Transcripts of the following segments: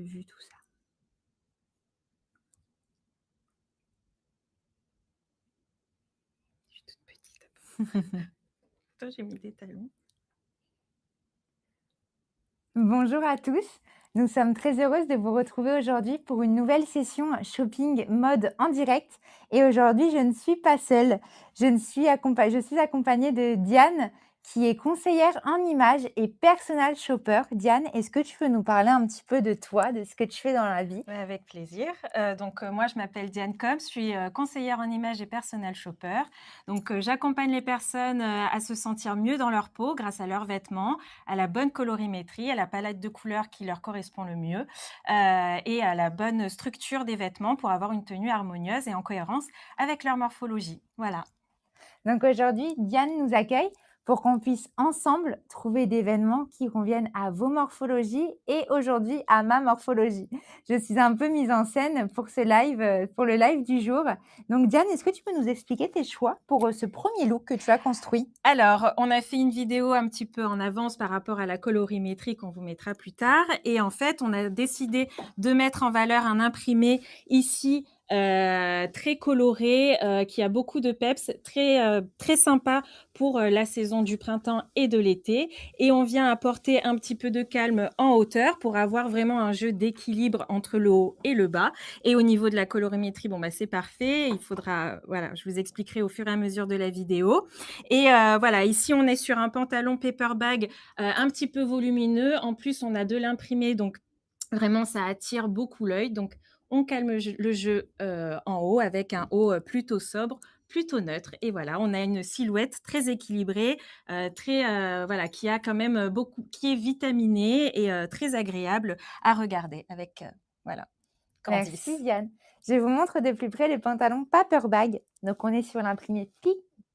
vu tout ça? Je suis toute petite. Toi, j'ai mis des talons. Bonjour à tous, nous sommes très heureuses de vous retrouver aujourd'hui pour une nouvelle session shopping mode en direct. Et aujourd'hui, je ne suis pas seule, je suis accompagnée de Diane, qui est conseillère en images et personal shopper. Diane, est-ce que tu peux nous parler un petit peu de toi, de ce que tu fais dans la vie? Ouais, avec plaisir. Moi, je m'appelle Diane Cobbs, je suis conseillère en images et personal shopper. J'accompagne les personnes à se sentir mieux dans leur peau grâce à leurs vêtements, à la bonne colorimétrie, à la palette de couleurs qui leur correspond le mieux et à la bonne structure des vêtements pour avoir une tenue harmonieuse et en cohérence avec leur morphologie. Voilà. Donc aujourd'hui, Diane nous accueille pour qu'on puisse ensemble trouver des vêtements qui conviennent à vos morphologies et aujourd'hui à ma morphologie. Je suis un peu mise en scène pour ce live, pour le live du jour. Donc Diane, est-ce que tu peux nous expliquer tes choix pour ce premier look que tu as construit? Alors, on a fait une vidéo un petit peu en avance par rapport à la colorimétrie qu'on vous mettra plus tard. Et en fait, on a décidé de mettre en valeur un imprimé ici très coloré, qui a beaucoup de peps, très sympa pour la saison du printemps et de l'été. Et on vient apporter un petit peu de calme en hauteur pour avoir vraiment un jeu d'équilibre entre le haut et le bas. Et au niveau de la colorimétrie, c'est parfait. Il faudra, voilà, je vous expliquerai au fur et à mesure de la vidéo. Et voilà, ici, on est sur un pantalon paper bag un petit peu volumineux. En plus, on a de l'imprimé, donc vraiment, ça attire beaucoup l'œil. Donc, on calme le jeu en haut avec un haut plutôt sobre, plutôt neutre. Et voilà, on a une silhouette très équilibrée, voilà, qui a quand même beaucoup, qui est vitaminée et très agréable à regarder avec, voilà, Merci Candice. Diane. Je vous montre de plus près les pantalons Paper Bag. Donc on est sur l'imprimé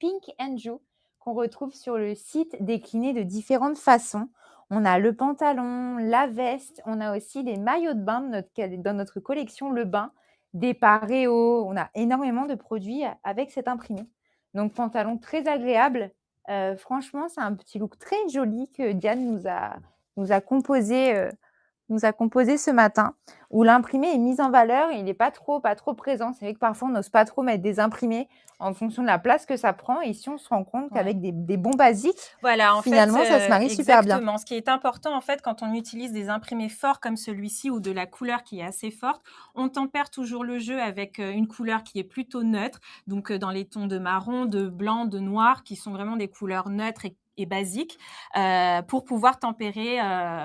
Pink and Joe qu'on retrouve sur le site décliné de différentes façons. On a le pantalon, la veste, on a aussi les maillots de bain dans notre collection Le Bain, des paréos. On a énormément de produits avec cet imprimé. Donc pantalon très agréable. Franchement, c'est un petit look très joli que Diane nous a composé ce matin, où l'imprimé est mis en valeur et il n'est pas trop présent. C'est vrai que parfois, on n'ose pas trop mettre des imprimés en fonction de la place que ça prend. Et ici, on se rend compte Ouais. qu'avec des bons basiques, Voilà, en fait, finalement, ça se marie super bien. exactement. Ce qui est important, en fait, quand on utilise des imprimés forts comme celui-ci ou de la couleur qui est assez forte, on tempère toujours le jeu avec une couleur qui est plutôt neutre, donc dans les tons de marron, de blanc, de noir, qui sont vraiment des couleurs neutres et basiques, pour pouvoir tempérer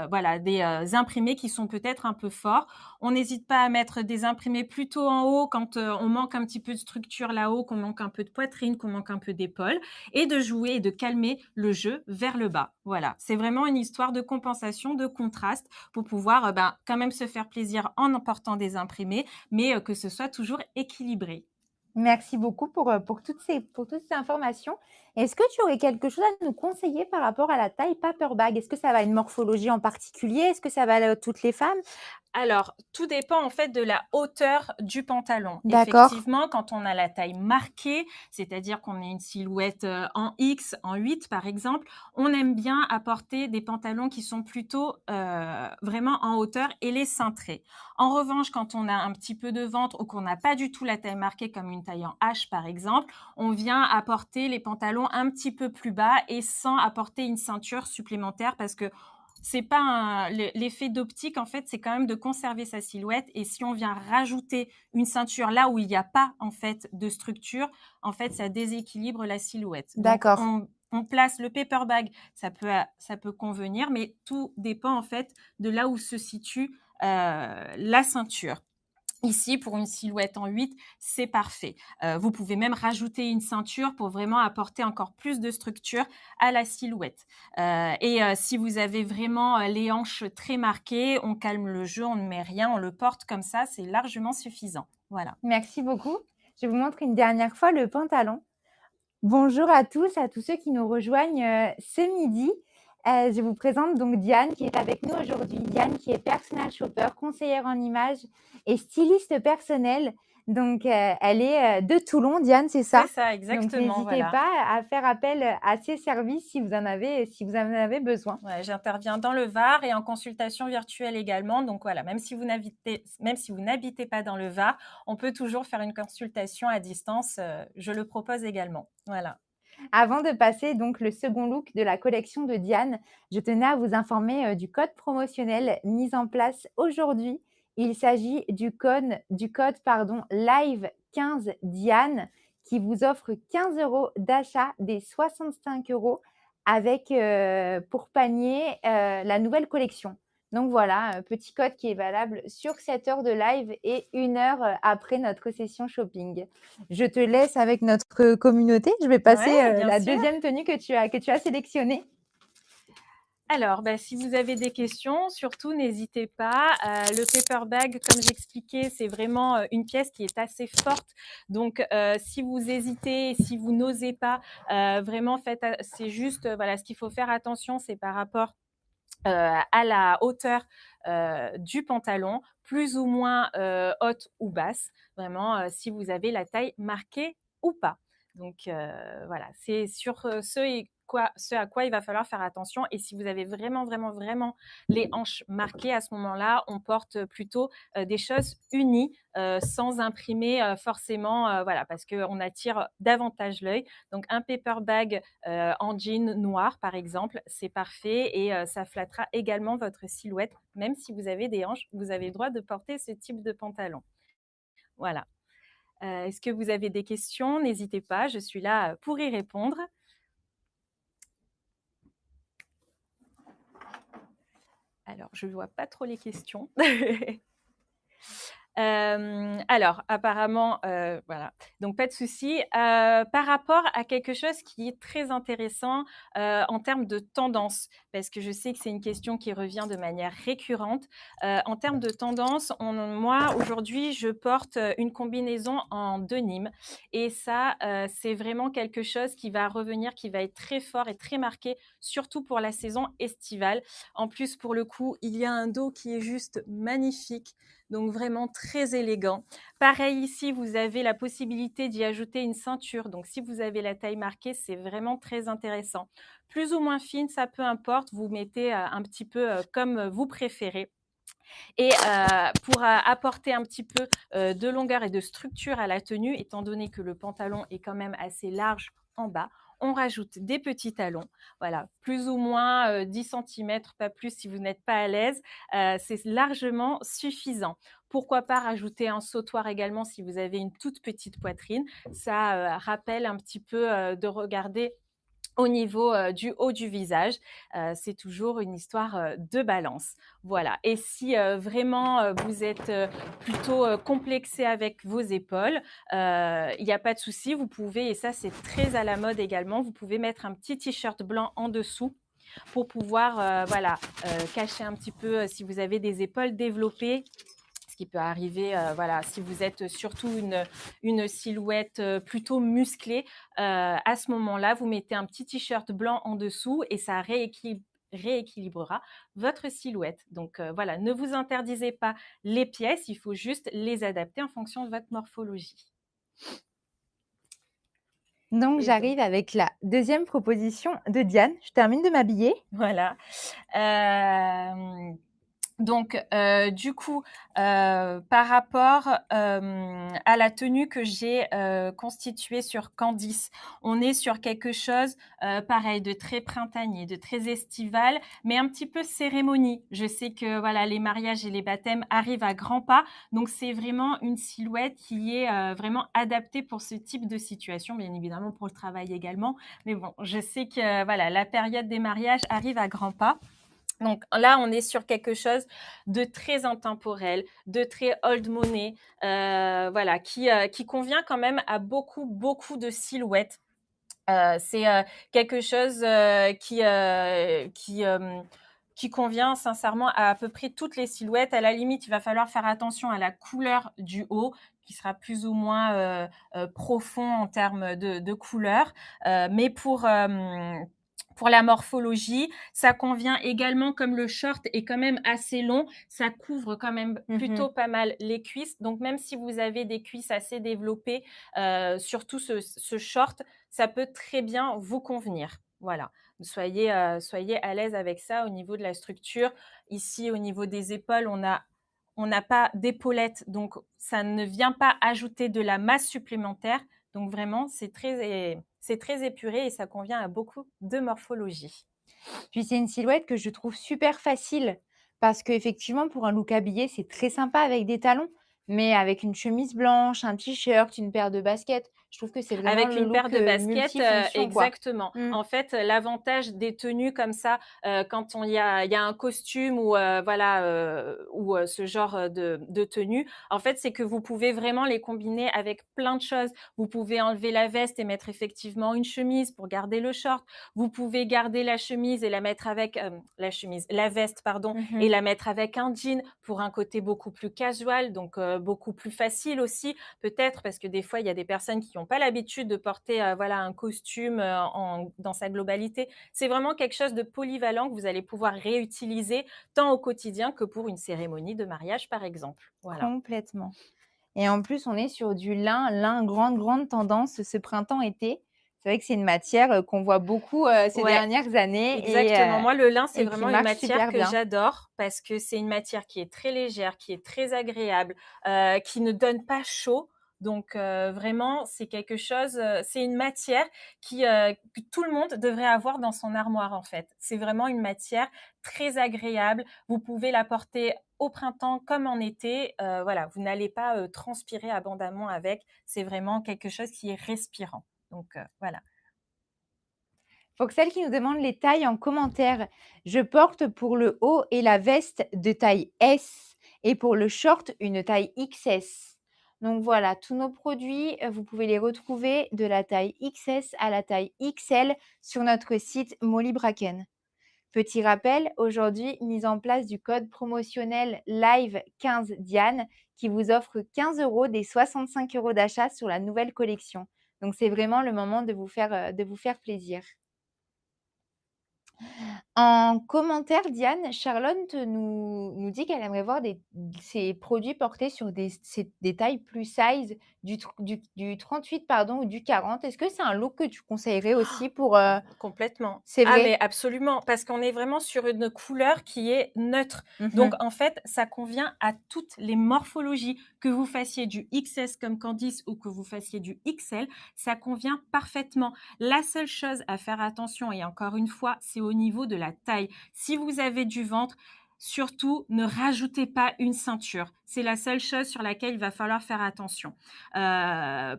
voilà, des imprimés qui sont peut-être un peu forts. On n'hésite pas à mettre des imprimés plutôt en haut quand on manque un petit peu de structure là-haut, qu'on manque un peu de poitrine, qu'on manque un peu d'épaule, et de jouer et de calmer le jeu vers le bas. Voilà, c'est vraiment une histoire de compensation, de contraste pour pouvoir quand même se faire plaisir en emportant des imprimés, mais que ce soit toujours équilibré. Merci beaucoup pour pour toutes ces informations. Est-ce que tu aurais quelque chose à nous conseiller par rapport à la taille paper bag? Est-ce que ça va à une morphologie en particulier? Est-ce que ça va à toutes les femmes? Alors, tout dépend en fait de la hauteur du pantalon. D'accord. Effectivement, quand on a la taille marquée, c'est-à-dire qu'on a une silhouette en X, en 8 par exemple, on aime bien apporter des pantalons qui sont plutôt vraiment en hauteur et les cintrer. En revanche, quand on a un petit peu de ventre ou qu'on n'a pas du tout la taille marquée comme une taille en H par exemple, on vient apporter les pantalons un petit peu plus bas et sans apporter une ceinture supplémentaire parce que c'est pas l'effet d'optique, en fait, c'est quand même de conserver sa silhouette. Et si on vient rajouter une ceinture là où il n'y a pas, en fait, de structure, en fait, ça déséquilibre la silhouette. Donc, D'accord. on place le paper bag, ça peut convenir, mais tout dépend, en fait, de là où se situe la ceinture. Ici, pour une silhouette en 8, c'est parfait. Vous pouvez même rajouter une ceinture pour vraiment apporter encore plus de structure à la silhouette. Si vous avez vraiment les hanches très marquées, on calme le jeu, on ne met rien, on le porte comme ça, c'est largement suffisant. Voilà. Merci beaucoup. Je vous montre une dernière fois le pantalon. Bonjour à tous ceux qui nous rejoignent ce midi. Je vous présente donc Diane qui est avec nous aujourd'hui. Diane qui est personal shopper, conseillère en images et styliste personnelle. Donc, elle est de Toulon, Diane, c'est C'est ça? ça, Donc, exactement, n'hésitez voilà. pas à faire appel à ses services si vous en avez besoin. Ouais, j'interviens dans le Var et en consultation virtuelle également. Donc voilà, même si vous n'habitez pas dans le Var, on peut toujours faire une consultation à distance. Je le propose également. Voilà. Avant de passer donc le second look de la collection de Diane, je tenais à vous informer du code promotionnel mis en place aujourd'hui. Il s'agit du code live 15 Diane qui vous offre 15 € d'achat des 65 € avec pour panier la nouvelle collection. Donc voilà, petit code qui est valable sur 7 heures de live et 1 heure après notre session shopping. Je te laisse avec notre communauté. Je vais passer Ouais, bien la sûr. deuxième tenue que tu as sélectionnée. Alors, si vous avez des questions, surtout n'hésitez pas. Le paper bag, comme j'expliquais, c'est vraiment une pièce qui est assez forte. Donc, si vous hésitez, si vous n'osez pas, vraiment c'est juste, voilà, ce qu'il faut faire attention, c'est par rapport à la hauteur du pantalon, plus ou moins haute ou basse, vraiment si vous avez la taille marquée ou pas. Donc voilà, c'est sur ce à quoi il va falloir faire attention. Et si vous avez vraiment, vraiment, vraiment les hanches marquées, à ce moment-là, on porte plutôt des choses unies sans imprimer forcément, voilà, parce qu'on attire davantage l'œil. Donc un paper bag en jean noir, par exemple, c'est parfait et ça flattera également votre silhouette. Même si vous avez des hanches, vous avez le droit de porter ce type de pantalon. Voilà. Est-ce que vous avez des questions? N'hésitez pas, je suis là pour y répondre. Alors, je ne vois pas trop les questions. Alors, apparemment, voilà. Donc, pas de souci. Par rapport à quelque chose qui est très intéressant en termes de tendance, parce que je sais que c'est une question qui revient de manière récurrente. En termes de tendance, moi, aujourd'hui, je porte une combinaison en denim. Et ça, c'est vraiment quelque chose qui va revenir, qui va être très fort et très marqué, surtout pour la saison estivale. En plus, pour le coup, il y a un dos qui est juste magnifique. Donc vraiment très élégant. Pareil ici, vous avez la possibilité d'y ajouter une ceinture. Donc si vous avez la taille marquée, c'est vraiment très intéressant. Plus ou moins fine, ça peu importe. Vous mettez un petit peu comme vous préférez. Et pour apporter un petit peu de longueur et de structure à la tenue, étant donné que le pantalon est quand même assez large en bas, on rajoute des petits talons, voilà, plus ou moins 10 cm, pas plus si vous n'êtes pas à l'aise, c'est largement suffisant. Pourquoi pas rajouter un sautoir également si vous avez une toute petite poitrine, ça rappelle un petit peu de regarder au niveau du haut du visage. C'est toujours une histoire de balance. Voilà. Et si vraiment vous êtes plutôt complexé avec vos épaules, il n'y a pas de souci. Vous pouvez, et ça c'est très à la mode également, vous pouvez mettre un petit t-shirt blanc en dessous pour pouvoir voilà, cacher un petit peu si vous avez des épaules développées. Ce qui peut arriver, voilà, si vous êtes surtout une silhouette plutôt musclée, à ce moment-là, vous mettez un petit t-shirt blanc en dessous et ça rééquilibrera votre silhouette. Donc voilà, ne vous interdisez pas les pièces, il faut juste les adapter en fonction de votre morphologie. Donc, j'arrive avec la deuxième proposition de Diane. Je termine de m'habiller. Voilà. Donc, du coup, par rapport à la tenue que j'ai constituée sur Candice, on est sur quelque chose, pareil, de très printanier, de très estival, mais un petit peu cérémonie. Je sais que voilà, les mariages et les baptêmes arrivent à grands pas, donc c'est vraiment une silhouette qui est vraiment adaptée pour ce type de situation, bien évidemment pour le travail également. Mais bon, je sais que voilà, la période des mariages arrive à grands pas. Donc là, on est sur quelque chose de très intemporel, de très old money, voilà, qui convient quand même à beaucoup, beaucoup de silhouettes. C'est quelque chose qui convient sincèrement à peu près toutes les silhouettes. À la limite, il va falloir faire attention à la couleur du haut, qui sera plus ou moins profond en termes de couleur. Mais Pour la morphologie, ça convient également, comme le short est quand même assez long, ça couvre quand même plutôt pas mal les cuisses. Donc même si vous avez des cuisses assez développées, surtout ce short, ça peut très bien vous convenir. Voilà, soyez à l'aise avec ça au niveau de la structure. Ici, au niveau des épaules, on n'a pas d'épaulette, donc ça ne vient pas ajouter de la masse supplémentaire. Donc vraiment, c'est très épuré et ça convient à beaucoup de morphologie. Puis c'est une silhouette que je trouve super facile parce qu'effectivement, pour un look habillé, c'est très sympa avec des talons, mais avec une chemise blanche, un t-shirt, une paire de baskets, je trouve que c'est vraiment Avec le une paire look de baskets, multifonction, quoi. exactement. Mmh. En fait, l'avantage des tenues comme ça, quand il y a un costume ou voilà, ou ce genre de tenue, en fait, c'est que vous pouvez vraiment les combiner avec plein de choses. Vous pouvez enlever la veste et mettre effectivement une chemise pour garder le short. Vous pouvez garder la chemise et la mettre avec la veste, pardon, et Mmh. la mettre avec un jean pour un côté beaucoup plus casual, donc beaucoup plus facile aussi, peut-être parce que des fois, il y a des personnes qui n'ont pas l'habitude de porter voilà, un costume dans sa globalité. C'est vraiment quelque chose de polyvalent que vous allez pouvoir réutiliser tant au quotidien que pour une cérémonie de mariage, par exemple. Voilà. Complètement. Et en plus, on est sur du lin. Lin, grande tendance ce printemps-été. C'est vrai que c'est une matière, qu'on voit beaucoup, ces Ouais, dernières années exactement. Moi, le lin, c'est et qui vraiment une marche matière super que bien. j'adore parce que c'est une matière qui est très légère, qui est très agréable, qui ne donne pas chaud. Donc vraiment, c'est quelque chose, c'est une matière que tout le monde devrait avoir dans son armoire en fait. C'est vraiment une matière très agréable. Vous pouvez la porter au printemps comme en été. Voilà, vous n'allez pas transpirer abondamment avec. C'est vraiment quelque chose qui est respirant. Donc voilà. Faut que celle qui nous demande les tailles en commentaire. Je porte pour le haut et la veste de taille S et pour le short une taille XS. Donc voilà, tous nos produits, vous pouvez les retrouver de la taille XS à la taille XL sur notre site Molly Bracken. Petit rappel, aujourd'hui, mise en place du code promotionnel Live 15 Diane qui vous offre 15 € des 65 € d'achat sur la nouvelle collection. Donc c'est vraiment le moment de vous faire plaisir. En commentaire, Diane, Charlotte nous dit qu'elle aimerait voir ses produits portés sur des tailles plus size, du 38 pardon, ou du 40. Est-ce que c'est un look que tu conseillerais aussi pour... Complètement. C'est Ah mais vrai. absolument, parce qu'on est vraiment sur une couleur qui est neutre. Donc Mhm. en fait, ça convient à toutes les morphologies. Que vous fassiez du XS comme Candice ou que vous fassiez du XL, ça convient parfaitement. La seule chose à faire attention, et encore une fois, c'est au niveau de la taille. Si vous avez du ventre, surtout ne rajoutez pas une ceinture. C'est la seule chose sur laquelle il va falloir faire attention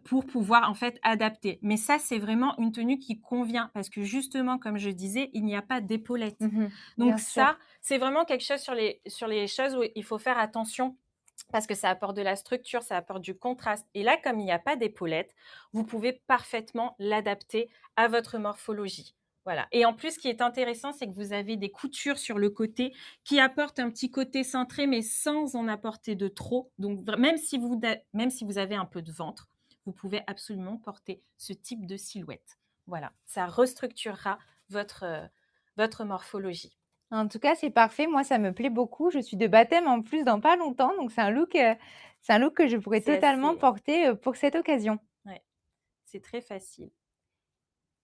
pour pouvoir en fait adapter. Mais ça, c'est vraiment une tenue qui convient parce que justement, comme je disais, il n'y a pas d'épaulette. Mhm. Donc Bien sûr. ça, c'est vraiment quelque chose sur les choses où il faut faire attention parce que ça apporte de la structure, ça apporte du contraste. Et là, comme il n'y a pas d'épaulette, vous pouvez parfaitement l'adapter à votre morphologie. Voilà. Et en plus, ce qui est intéressant, c'est que vous avez des coutures sur le côté qui apportent un petit côté cintré, mais sans en apporter de trop. Donc, même si vous avez un peu de ventre, vous pouvez absolument porter ce type de silhouette. Voilà. Ça restructurera votre morphologie. En tout cas, c'est parfait. Moi, ça me plaît beaucoup. Je suis de baptême en plus dans pas longtemps. Donc, c'est un look que je pourrais C'est totalement assez. porter pour cette occasion. Ouais, c'est très facile.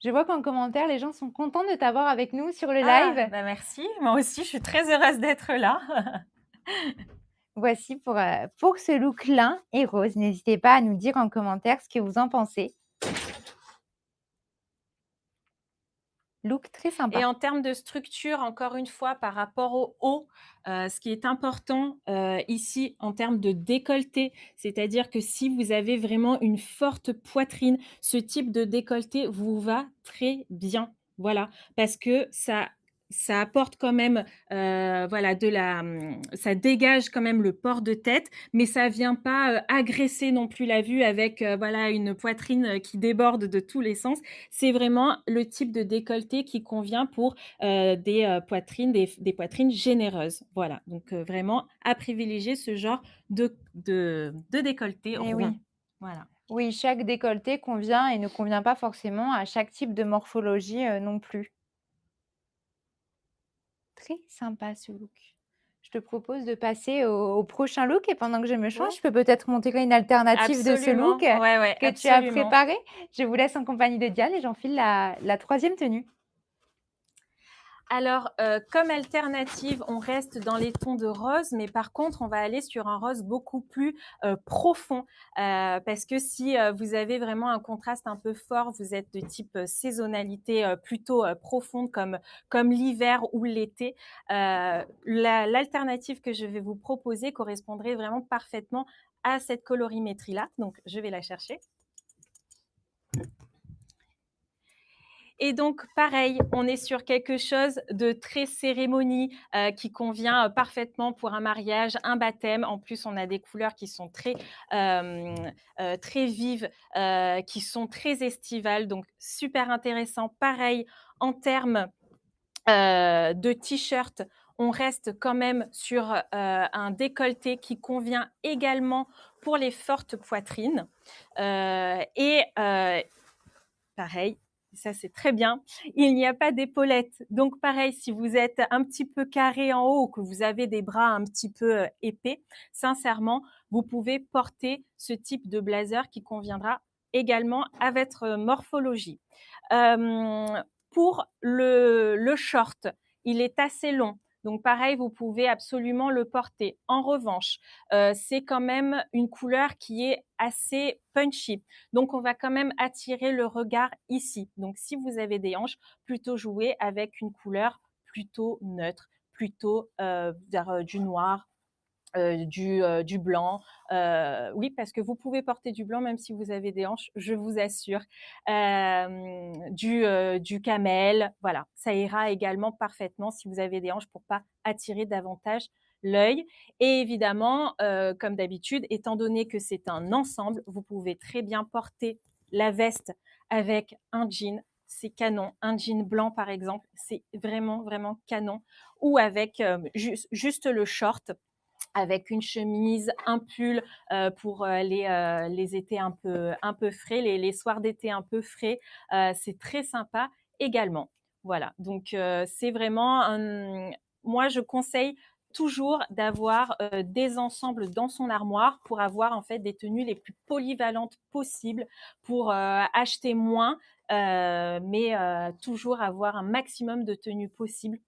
Je vois qu'en commentaire, les gens sont contents de t'avoir avec nous sur le Ah, live. bah merci. Moi aussi, je suis très heureuse d'être là. Voici pour ce look lin et rose. N'hésitez pas à nous dire en commentaire ce que vous en pensez. Look très Et sympa. en termes de structure, encore une fois, par rapport au haut, ce qui est important ici en termes de décolleté, c'est-à-dire que si vous avez vraiment une forte poitrine, ce type de décolleté vous va très bien. Voilà, parce que ça apporte quand même, voilà, ça dégage quand même le port de tête, mais ça vient pas agresser non plus la vue avec voilà une poitrine qui déborde de tous les sens. C'est vraiment le type de décolleté qui convient pour des poitrines généreuses. Voilà, donc vraiment à privilégier ce genre de décolleté Eh rond. oui. Voilà. Oui, chaque décolleté convient et ne convient pas forcément à chaque type de morphologie non plus. Très sympa ce look. Je te propose de passer au prochain look et pendant que je me change, Ouais. je peux peut-être montrer une alternative de ce look Absolument. Ouais, ouais, que tu as absolument. préparé. Je vous laisse en compagnie de Diane et j'enfile la troisième tenue. Alors, comme alternative, on reste dans les tons de rose, mais par contre, on va aller sur un rose beaucoup plus profond, parce que si vous avez vraiment un contraste un peu fort, vous êtes de type saisonnalité plutôt profonde, comme l'hiver ou l'été, l'alternative que je vais vous proposer correspondrait vraiment parfaitement à cette colorimétrie-là. Donc, je vais la chercher. Et donc, pareil, on est sur quelque chose de très cérémonie qui convient parfaitement pour un mariage, un baptême. En plus, on a des couleurs qui sont très vives, qui sont très estivales, donc super intéressant. Pareil, en termes de t-shirt, on reste quand même sur un décolleté qui convient également pour les fortes poitrines. Pareil, ça c'est très bien, il n'y a pas d'épaulettes. Donc pareil, si vous êtes un petit peu carré en haut ou que vous avez des bras un petit peu épais, sincèrement, vous pouvez porter ce type de blazer qui conviendra également à votre morphologie. Pour le short, il est assez long. Donc pareil, vous pouvez absolument le porter. En revanche, c'est quand même une couleur qui est assez punchy. Donc on va quand même attirer le regard ici. Donc si vous avez des hanches, plutôt jouer avec une couleur plutôt neutre, plutôt vers du noir, du blanc. Oui, parce que vous pouvez porter du blanc même si vous avez des hanches, je vous assure. Du camel, voilà, ça ira également parfaitement si vous avez des hanches pour pas attirer davantage l'œil. Et évidemment, comme d'habitude, étant donné que c'est un ensemble, vous pouvez très bien porter la veste avec un jean. C'est canon. Un jean blanc, par exemple, c'est vraiment, vraiment canon. Ou avec juste le short avec une chemise, un pull pour les étés un peu frais, les soirs d'été un peu frais. C'est très sympa également. Voilà, donc c'est vraiment moi je conseille toujours d'avoir des ensembles dans son armoire pour avoir en fait des tenues les plus polyvalentes possibles pour acheter moins mais toujours avoir un maximum de tenues possibles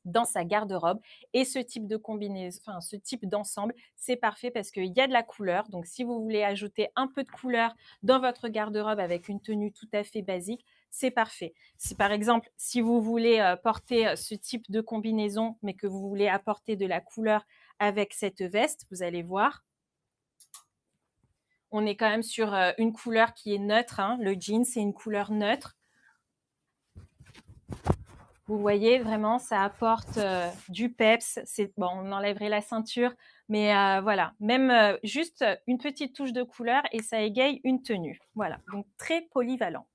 dans sa garde-robe. Et ce type de combinaison, enfin ce type d'ensemble, c'est parfait parce qu'il y a de la couleur. Donc si vous voulez ajouter un peu de couleur dans votre garde-robe avec une tenue tout à fait basique, c'est parfait. Si par exemple, si vous voulez porter ce type de combinaison, mais que vous voulez apporter de la couleur avec cette veste, vous allez voir, on est quand même sur une couleur qui est neutre. Hein. Le jean, c'est une couleur neutre. Vous voyez, vraiment, ça apporte du peps. Bon, on enlèverait la ceinture, mais voilà, même juste une petite touche de couleur et ça égaye une tenue. Voilà, donc très polyvalent.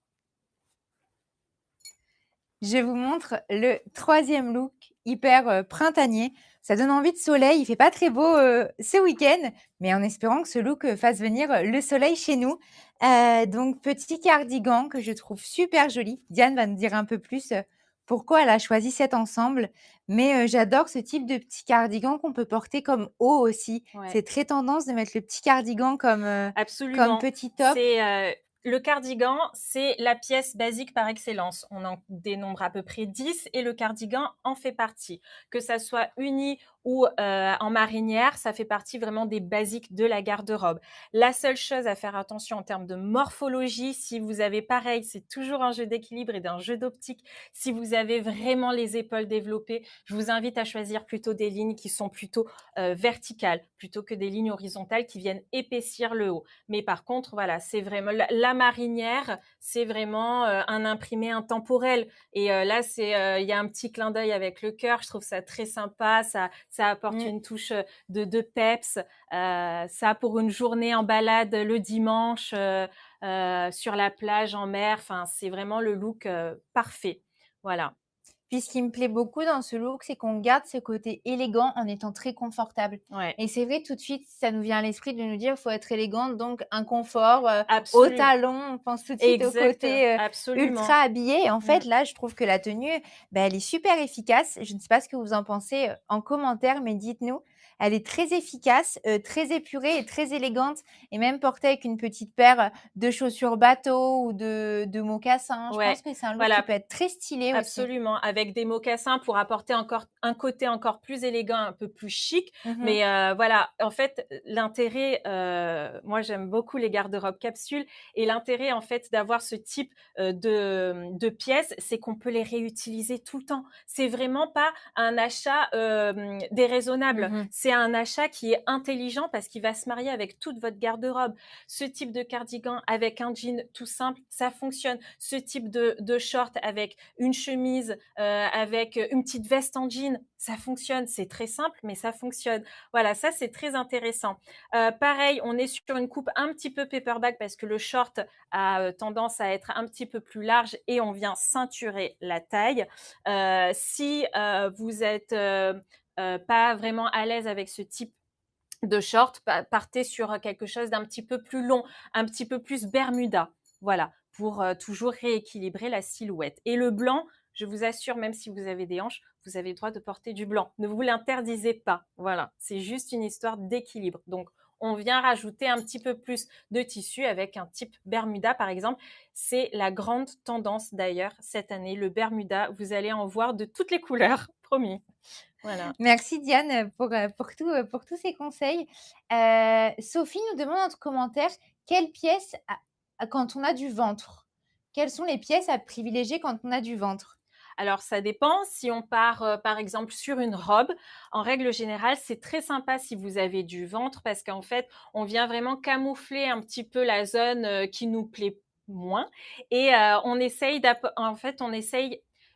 Je vous montre le troisième look, hyper printanier. Ça donne envie de soleil. Il fait pas très beau ce week-end, mais en espérant que ce look fasse venir le soleil chez nous. Donc, petit cardigan que je trouve super joli. Diane va nous dire un peu plus pourquoi elle a choisi cet ensemble. Mais j'adore ce type de petit cardigan qu'on peut porter comme haut aussi. Ouais. C'est très tendance de mettre le petit cardigan comme Absolument. petit top. Le cardigan, c'est la pièce basique par excellence. On en dénombre à peu près 10 et le cardigan en fait partie. Que ça soit uni ou en marinière, ça fait partie vraiment des basiques de la garde-robe. La seule chose à faire attention en termes de morphologie, si vous avez pareil, c'est toujours un jeu d'équilibre et d'un jeu d'optique. Si vous avez vraiment les épaules développées, je vous invite à choisir plutôt des lignes qui sont plutôt verticales, plutôt que des lignes horizontales qui viennent épaissir le haut. Mais par contre, voilà, c'est vraiment la marinière, c'est vraiment un imprimé intemporel. Et là, il y a un petit clin d'œil avec le cœur. Je trouve ça très sympa. Ça apporte une touche de peps. Ça pour une journée en balade le dimanche sur la plage en mer. Enfin, c'est vraiment le look parfait. Voilà. Puis ce qui me plaît beaucoup dans ce look, c'est qu'on garde ce côté élégant en étant très confortable. Ouais, Et c'est vrai, tout de suite, ça nous vient à l'esprit de nous dire: «Il faut être élégante», donc un confort, haut absolument, talons, on pense tout de suite au exact, côté, ultra absolument. habillé et en Mmh. fait, là, je trouve que la tenue, bah, elle est super efficace. Je ne sais pas ce que vous en pensez, en commentaire, mais dites-nous. Elle est très efficace, très épurée et très élégante et même portée avec une petite paire, de chaussures bateau ou de mocassins. Je Ouais, pense que c'est un look qui voilà. peut être très stylé aussi. Absolument, avec des mocassins pour apporter encore un côté encore plus élégant, un peu plus chic. Mmh. Mais voilà, en fait, l'intérêt, moi j'aime beaucoup les garde-robes capsules et l'intérêt en fait d'avoir ce type de pièces, c'est qu'on peut les réutiliser tout le temps. C'est vraiment pas un achat déraisonnable. Mmh. C'est un achat qui est intelligent parce qu'il va se marier avec toute votre garde-robe. Ce type de cardigan avec un jean tout simple, ça fonctionne. Ce type de short avec une chemise, avec une petite veste en jean, ça fonctionne. C'est très simple, mais ça fonctionne. Voilà, ça c'est très intéressant. Pareil, on est sur une coupe un petit peu paperback parce que le short a tendance à être un petit peu plus large et on vient ceinturer la taille. Si vous êtes pas vraiment à l'aise avec ce type de short, partez sur quelque chose d'un petit peu plus long, un petit peu plus Bermuda. Voilà, pour toujours rééquilibrer la silhouette. Et le blanc, je vous assure, même si vous avez des hanches, vous avez le droit de porter du blanc. Ne vous l'interdisez pas. Voilà, c'est juste une histoire d'équilibre. Donc, on vient rajouter un petit peu plus de tissu avec un type Bermuda, par exemple. C'est la grande tendance d'ailleurs cette année, le Bermuda. Vous allez en voir de toutes les couleurs, promis. Voilà. Merci Diane, pour tous ces conseils. Sophie nous demande en commentaire quelles pièces quand on a du ventre? Quelles sont les pièces à privilégier quand on a du ventre? Alors ça dépend, si on part, par exemple sur une robe, en règle générale, c'est très sympa si vous avez du ventre parce qu'en fait, on vient vraiment camoufler un petit peu la zone, qui nous plaît moins et on essaye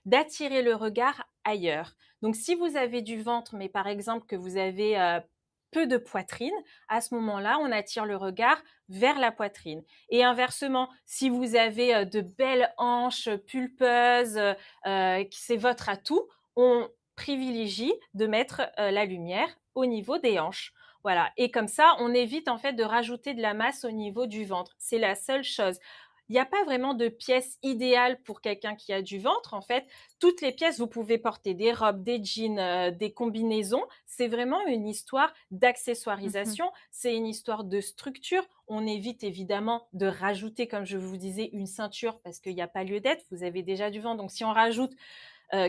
d'attirer le regard ailleurs. Donc si vous avez du ventre, mais par exemple que vous avez, peu de poitrine, à ce moment-là, on attire le regard vers la poitrine. Et inversement, si vous avez, de belles hanches pulpeuses, c'est votre atout, on privilégie de mettre la lumière au niveau des hanches. Voilà. Et comme ça, on évite en fait de rajouter de la masse au niveau du ventre. C'est la seule chose. Il n'y a pas vraiment de pièce idéale pour quelqu'un qui a du ventre. En fait, toutes les pièces, vous pouvez porter des robes, des jeans, des combinaisons. C'est vraiment une histoire Mmh. d'accessoirisation. C'est une histoire de structure. On évite évidemment de rajouter, comme je vous disais, une ceinture parce qu'il n'y a pas lieu d'être. Vous avez déjà du ventre. Donc, si on rajoute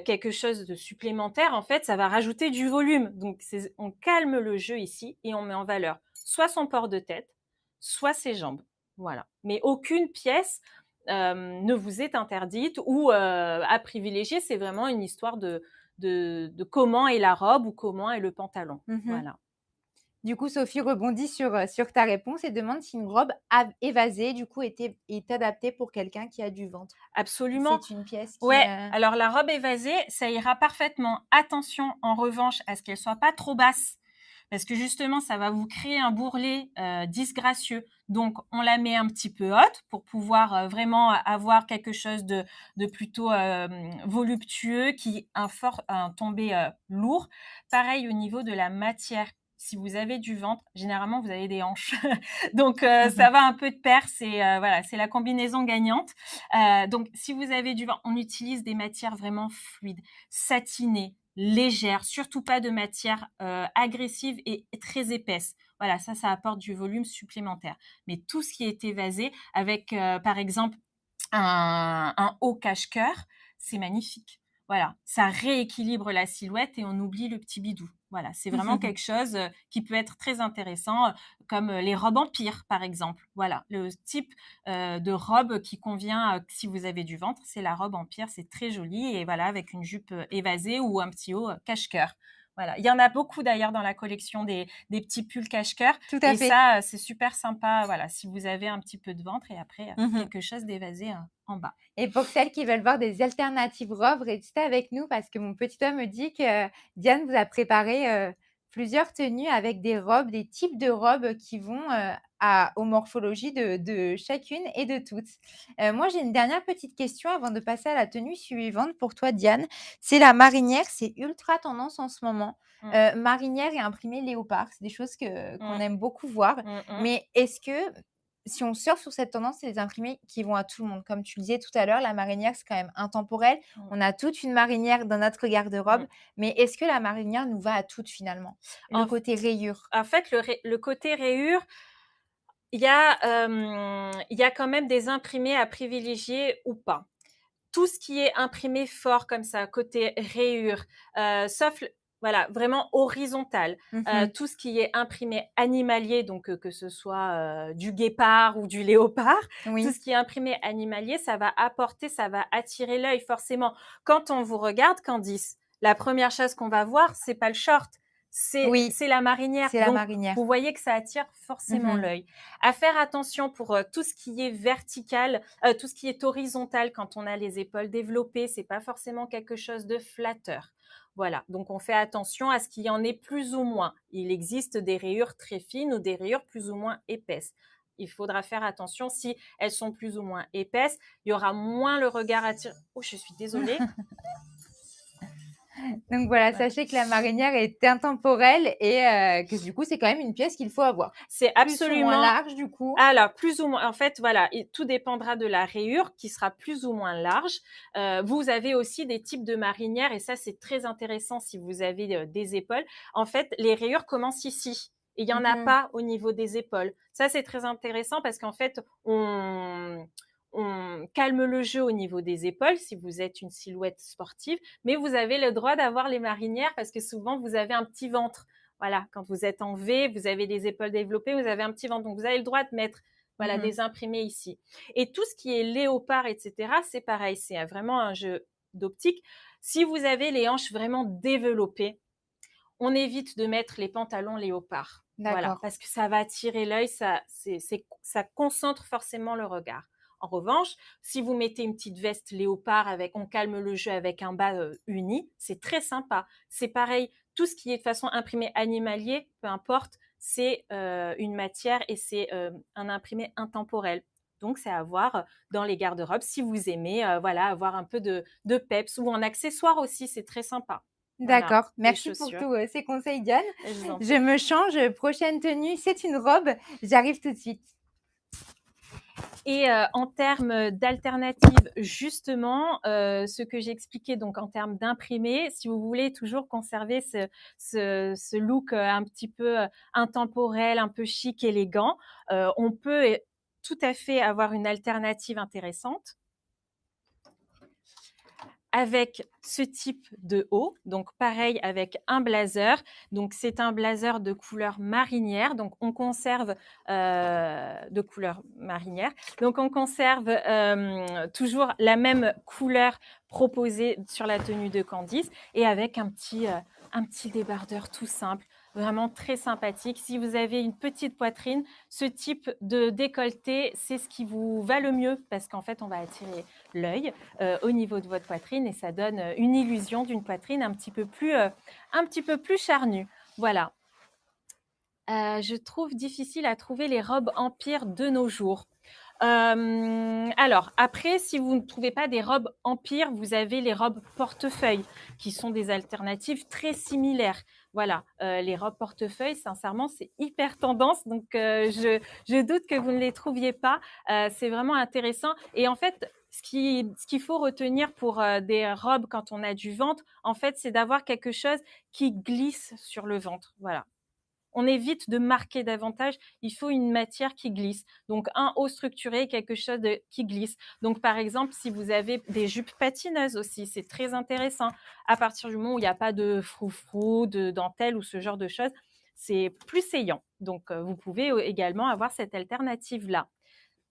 quelque chose de supplémentaire, en fait, ça va rajouter du volume. Donc, on calme le jeu ici et on met en valeur soit son port de tête, soit ses jambes. Voilà. Mais aucune pièce ne vous est interdite ou à privilégier. C'est vraiment une histoire de comment est la robe ou comment est le pantalon. Mmh. Voilà. Du coup, Sophie rebondit sur ta réponse et demande si une robe évasée, du coup, est adaptée pour quelqu'un qui a du ventre. Absolument. C'est une pièce qui, Ouais, alors la robe évasée, ça ira parfaitement. Attention, en revanche, à ce qu'elle soit pas trop basse, parce que justement, ça va vous créer un bourrelet disgracieux. Donc, on la met un petit peu haute pour pouvoir vraiment avoir quelque chose de plutôt voluptueux, un tombé lourd. Pareil au niveau de la matière. Si vous avez du ventre, généralement vous avez des hanches, donc ça va un peu de pair. C'est voilà, c'est la combinaison gagnante. Donc, si vous avez du vent, on utilise des matières vraiment fluides, satinées, légères, surtout pas de matières agressives et très épaisses. Voilà, ça apporte du volume supplémentaire. Mais tout ce qui est évasé, avec par exemple un haut cache-cœur, c'est magnifique. Voilà, ça rééquilibre la silhouette et on oublie le petit bidou. Voilà, c'est vraiment quelque chose qui peut être très intéressant, comme les robes empire, par exemple. Voilà, le type de robe qui convient si vous avez du ventre, c'est la robe empire, c'est très joli et voilà, avec une jupe évasée ou un petit haut cache-cœur. Voilà, il y en a beaucoup d'ailleurs dans la collection des petits pulls cache-cœur Tout à et fait. ça, c'est super sympa. Voilà, si vous avez un petit peu de ventre et après Mmh. quelque chose d'évasé en bas. Et pour celles qui veulent voir des alternatives robes, restez avec nous parce que mon petit doigt me dit que Diane vous a préparé, plusieurs tenues avec des types de robes qui vont aux morphologies de chacune et de toutes. Moi, j'ai une dernière petite question avant de passer à la tenue suivante pour toi, Diane. C'est la marinière, c'est ultra tendance en ce moment. Mmh. Marinière et imprimé léopard, c'est des choses qu'on Mmh. aime beaucoup voir. Mmh. Mais est-ce que si on surfe sur cette tendance, c'est les imprimés qui vont à tout le monde. Comme tu le disais tout à l'heure, la marinière, c'est quand même intemporel. Mmh. On a toute une marinière dans notre garde-robe. Mmh. Mais est-ce que la marinière nous va à toutes finalement? Le En côté rayure. en fait, le côté rayure, il y a quand même des imprimés à privilégier ou pas. Tout ce qui est imprimé fort comme ça, côté rayure, sauf voilà, vraiment horizontal. Mmh. Tout ce qui est imprimé animalier, donc que ce soit du guépard ou du léopard, tout Oui, ce qui est imprimé animalier, ça va apporter, ça va attirer l'œil forcément. Quand on vous regarde, Candice, la première chose qu'on va voir, c'est pas le short, oui, c'est la marinière. c'est la Donc marinière. vous voyez que ça attire forcément Mmh. l'œil. À faire attention pour tout ce qui est vertical, tout ce qui est horizontal quand on a les épaules développées, c'est pas forcément quelque chose de flatteur. Voilà, donc on fait attention à ce qu'il y en ait plus ou moins. Il existe des rayures très fines ou des rayures plus ou moins épaisses. Il faudra faire attention si elles sont plus ou moins épaisses, il y aura moins le regard attiré. Oh, je suis désolée. Donc voilà, Voilà. sachez que la marinière est intemporelle et que du coup, c'est quand même une pièce qu'il faut avoir. C'est Plus ou moins absolument large du coup. alors, plus ou moins, en fait, voilà, et tout dépendra de la rayure qui sera plus ou moins large. Vous avez aussi des types de marinières et ça, c'est très intéressant si vous avez des épaules. En fait, les rayures commencent ici. Et il n'y en a Mmh. pas au niveau des épaules. Ça, c'est très intéressant parce qu'en fait, on calme le jeu au niveau des épaules si vous êtes une silhouette sportive, mais vous avez le droit d'avoir les marinières parce que souvent, vous avez un petit ventre. Voilà, quand vous êtes en V, vous avez des épaules développées, vous avez un petit ventre. Donc, vous avez le droit de mettre voilà, Mmh. des imprimés ici. Et tout ce qui est léopard, etc., c'est pareil. C'est vraiment un jeu d'optique. Si vous avez les hanches vraiment développées, on évite de mettre les pantalons léopard. Voilà, D'accord. parce que ça va attirer l'œil, ça concentre forcément le regard. En revanche, si vous mettez une petite veste léopard avec, on calme le jeu avec un bas uni, c'est très sympa. C'est pareil, tout ce qui est de façon imprimé animalier, peu importe, c'est une matière et c'est un imprimé intemporel. Donc, c'est à voir dans les garde-robes si vous aimez, voilà, avoir un peu de peps ou en accessoire aussi, c'est très sympa. Voilà, D'accord. des Merci pour chaussures. tous ces conseils, Diane. Je vous en Je prie. me change, prochaine tenue, c'est une robe. J'arrive tout de suite. Et en termes d'alternatives, justement, ce que j'ai expliqué, donc en termes d'imprimé, si vous voulez toujours conserver ce look un petit peu intemporel, un peu chic, élégant, on peut tout à fait avoir une alternative intéressante avec ce type de haut, donc pareil avec un blazer. Donc c'est un blazer de couleur marinière, donc on conserve de couleur marinière. Donc on conserve toujours la même couleur proposée sur la tenue de Candice et avec un petit débardeur tout simple, vraiment très sympathique. Si vous avez une petite poitrine, ce type de décolleté, c'est ce qui vous va le mieux parce qu'en fait, on va attirer l'œil au niveau de votre poitrine et ça donne une illusion d'une poitrine un petit peu plus charnue. Voilà. Je trouve difficile à trouver les robes empire de nos jours. Alors, après, si vous ne trouvez pas des robes empire, vous avez les robes portefeuille, qui sont des alternatives très similaires. Voilà, les robes portefeuille, sincèrement, c'est hyper tendance, donc je doute que vous ne les trouviez pas. C'est vraiment intéressant. Et en fait, ce qu'il faut retenir pour des robes quand on a du ventre, en fait, c'est d'avoir quelque chose qui glisse sur le ventre. Voilà. On évite de marquer davantage, il faut une matière qui glisse. Donc, un haut structuré, quelque chose qui glisse. Donc, par exemple, si vous avez des jupes patineuses aussi, c'est très intéressant. À partir du moment où il n'y a pas de froufrou, de dentelle ou ce genre de choses, c'est plus saillant. Donc, vous pouvez également avoir cette alternative-là.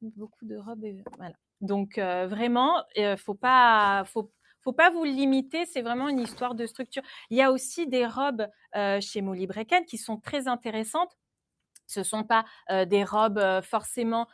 Beaucoup de robes, voilà. Donc, vraiment, faut pas vous limiter, c'est vraiment une histoire de structure. Il y a aussi des robes chez Molly Brecken qui sont très intéressantes Ce ne sont pas des robes forcément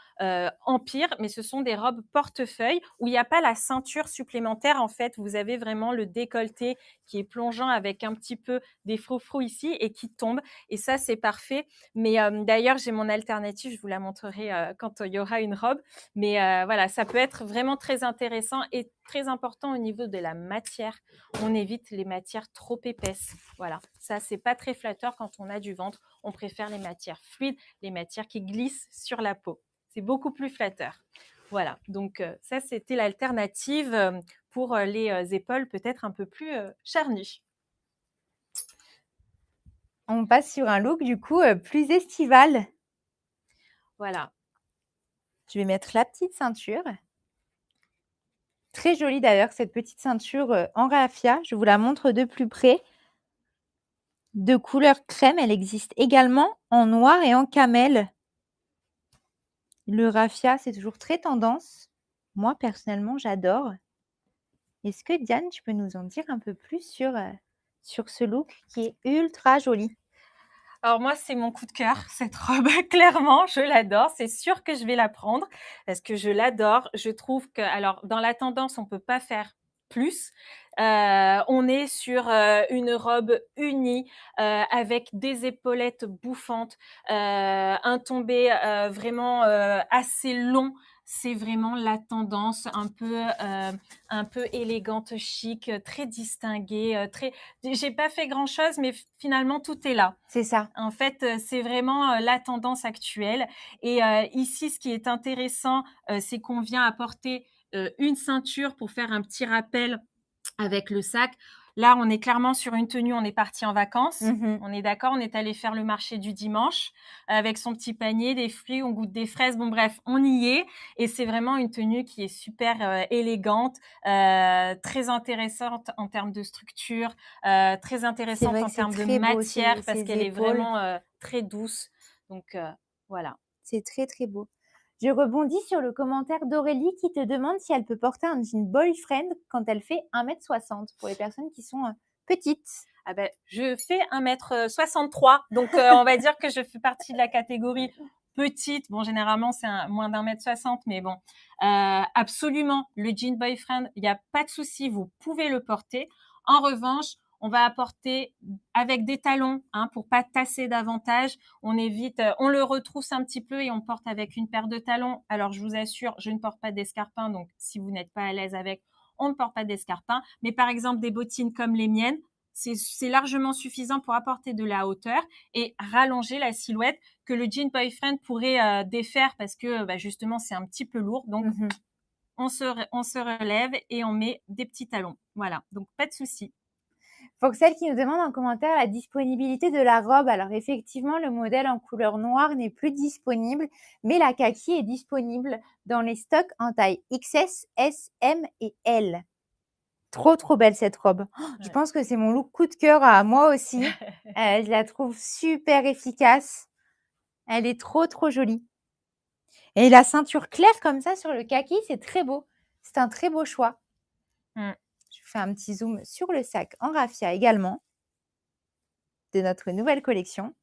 empire, mais ce sont des robes portefeuille où il n'y a pas la ceinture supplémentaire. En fait, vous avez vraiment le décolleté qui est plongeant avec un petit peu des froufrous ici et qui tombe. Et ça, c'est parfait. Mais d'ailleurs, j'ai mon alternative. Je vous la montrerai quand il y aura une robe. Mais voilà, ça peut être vraiment très intéressant et très important au niveau de la matière. On évite les matières trop épaisses. Voilà, ça, c'est pas très flatteur quand on a du ventre. On préfère les matières fluides, les matières qui glissent sur la peau. C'est beaucoup plus flatteur. Voilà, donc ça, c'était l'alternative pour les épaules peut-être un peu plus charnues. On passe sur un look du coup plus estival. Voilà. Je vais mettre la petite ceinture. Très jolie d'ailleurs cette petite ceinture en raffia. Je vous la montre de plus près. De couleur crème, elle existe également en noir et en camel. Le raffia, c'est toujours très tendance. Moi, personnellement, j'adore. Est-ce que Diane, tu peux nous en dire un peu plus sur ce look qui est ultra joli? Alors moi, c'est mon coup de cœur, cette robe. Clairement, je l'adore. C'est sûr que je vais la prendre parce que je l'adore. Je trouve que, alors, dans la tendance, on peut pas faire plus. On est sur une robe unie avec des épaulettes bouffantes, un tombé vraiment assez long. C'est vraiment la tendance un peu élégante, chic, très distinguée, très. J'ai pas fait grand chose, mais finalement tout est là. C'est ça. En fait, c'est vraiment la tendance actuelle. Et ici, ce qui est intéressant, c'est qu'on vient apporter une ceinture pour faire un petit rappel avec le sac. Là, on est clairement sur une tenue, on est parti en vacances. On est d'accord, on est allé faire le marché du dimanche avec son petit panier, des fruits, on goûte des fraises. Bon, bref, on y est. Et c'est vraiment une tenue qui est super élégante, très intéressante en termes de structure, très intéressante en termes de matière parce qu'elle est vraiment très douce. Donc, voilà. C'est très, très beau. Je rebondis sur le commentaire d'Aurélie qui te demande si elle peut porter un jean boyfriend quand elle fait 1m60 pour les personnes qui sont petites. Ah ben, je fais 1m63, donc on va dire que je fais partie de la catégorie petite. Bon, généralement, c'est moins d'1m60, mais bon, absolument, le jean boyfriend, il n'y a pas de souci, vous pouvez le porter. En revanche, on va apporter avec des talons pour pas tasser davantage. On évite, on le retrousse un petit peu et on porte avec une paire de talons. Alors, je vous assure, je ne porte pas d'escarpins, donc si vous n'êtes pas à l'aise avec, on ne porte pas d'escarpins. Mais par exemple, des bottines comme les miennes, c'est largement suffisant pour apporter de la hauteur et rallonger la silhouette que le jean boyfriend pourrait défaire parce que justement, c'est un petit peu lourd. Donc, on se relève et on met des petits talons. Voilà, donc pas de souci. Foxel qui nous demande en commentaire la disponibilité de la robe. Alors effectivement, le modèle en couleur noire n'est plus disponible, mais la kaki est disponible dans les stocks en taille XS, S, M et L. Trop, trop belle cette robe. Je pense que c'est mon look coup de cœur à moi aussi. Je la trouve super efficace. Elle est trop, trop jolie. Et la ceinture claire comme ça sur le kaki, c'est très beau. C'est un très beau choix. Je fais un petit zoom sur le sac en raffia également de notre nouvelle collection.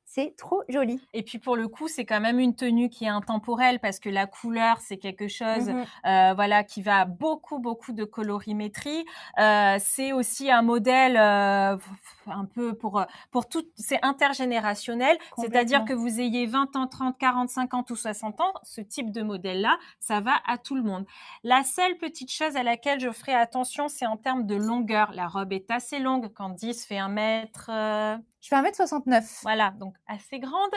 C'est trop joli. Et puis pour le coup, c'est quand même une tenue qui est intemporelle parce que la couleur, c'est quelque chose voilà, qui va beaucoup, beaucoup de colorimétrie. C'est aussi un modèle un peu pour tout, c'est intergénérationnel. C'est-à-dire que vous ayez 20 ans, 30, 40, 50 ou 60 ans, ce type de modèle-là, ça va à tout le monde. La seule petite chose à laquelle je ferai attention, c'est en termes de longueur. La robe est assez longue. Candice fait 1 mètre... Je fais 1m69. Voilà, donc assez grande.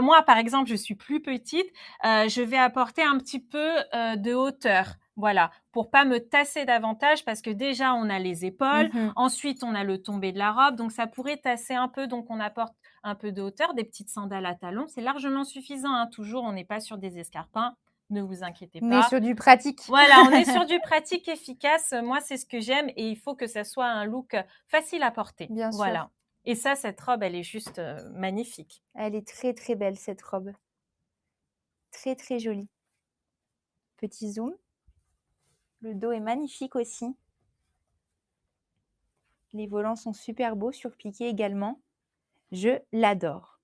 Moi, par exemple, je suis plus petite. Je vais apporter un petit peu de hauteur. Voilà, pour pas me tasser davantage parce que déjà, on a les épaules. Ensuite, on a le tombé de la robe. Donc, ça pourrait tasser un peu. Donc, on apporte un peu de hauteur, des petites sandales à talons. C'est largement suffisant. Toujours, on n'est pas sur des escarpins. Ne vous inquiétez pas. On est sur du pratique. Voilà, on est sur du pratique efficace. Moi, c'est ce que j'aime et il faut que ça soit un look facile à porter. Bien sûr. Voilà. Et ça, cette robe, elle est juste magnifique. Elle est très, très belle, cette robe. Très, très jolie. Petit zoom. Le dos est magnifique aussi. Les volants sont super beaux, surpiqués également. Je l'adore.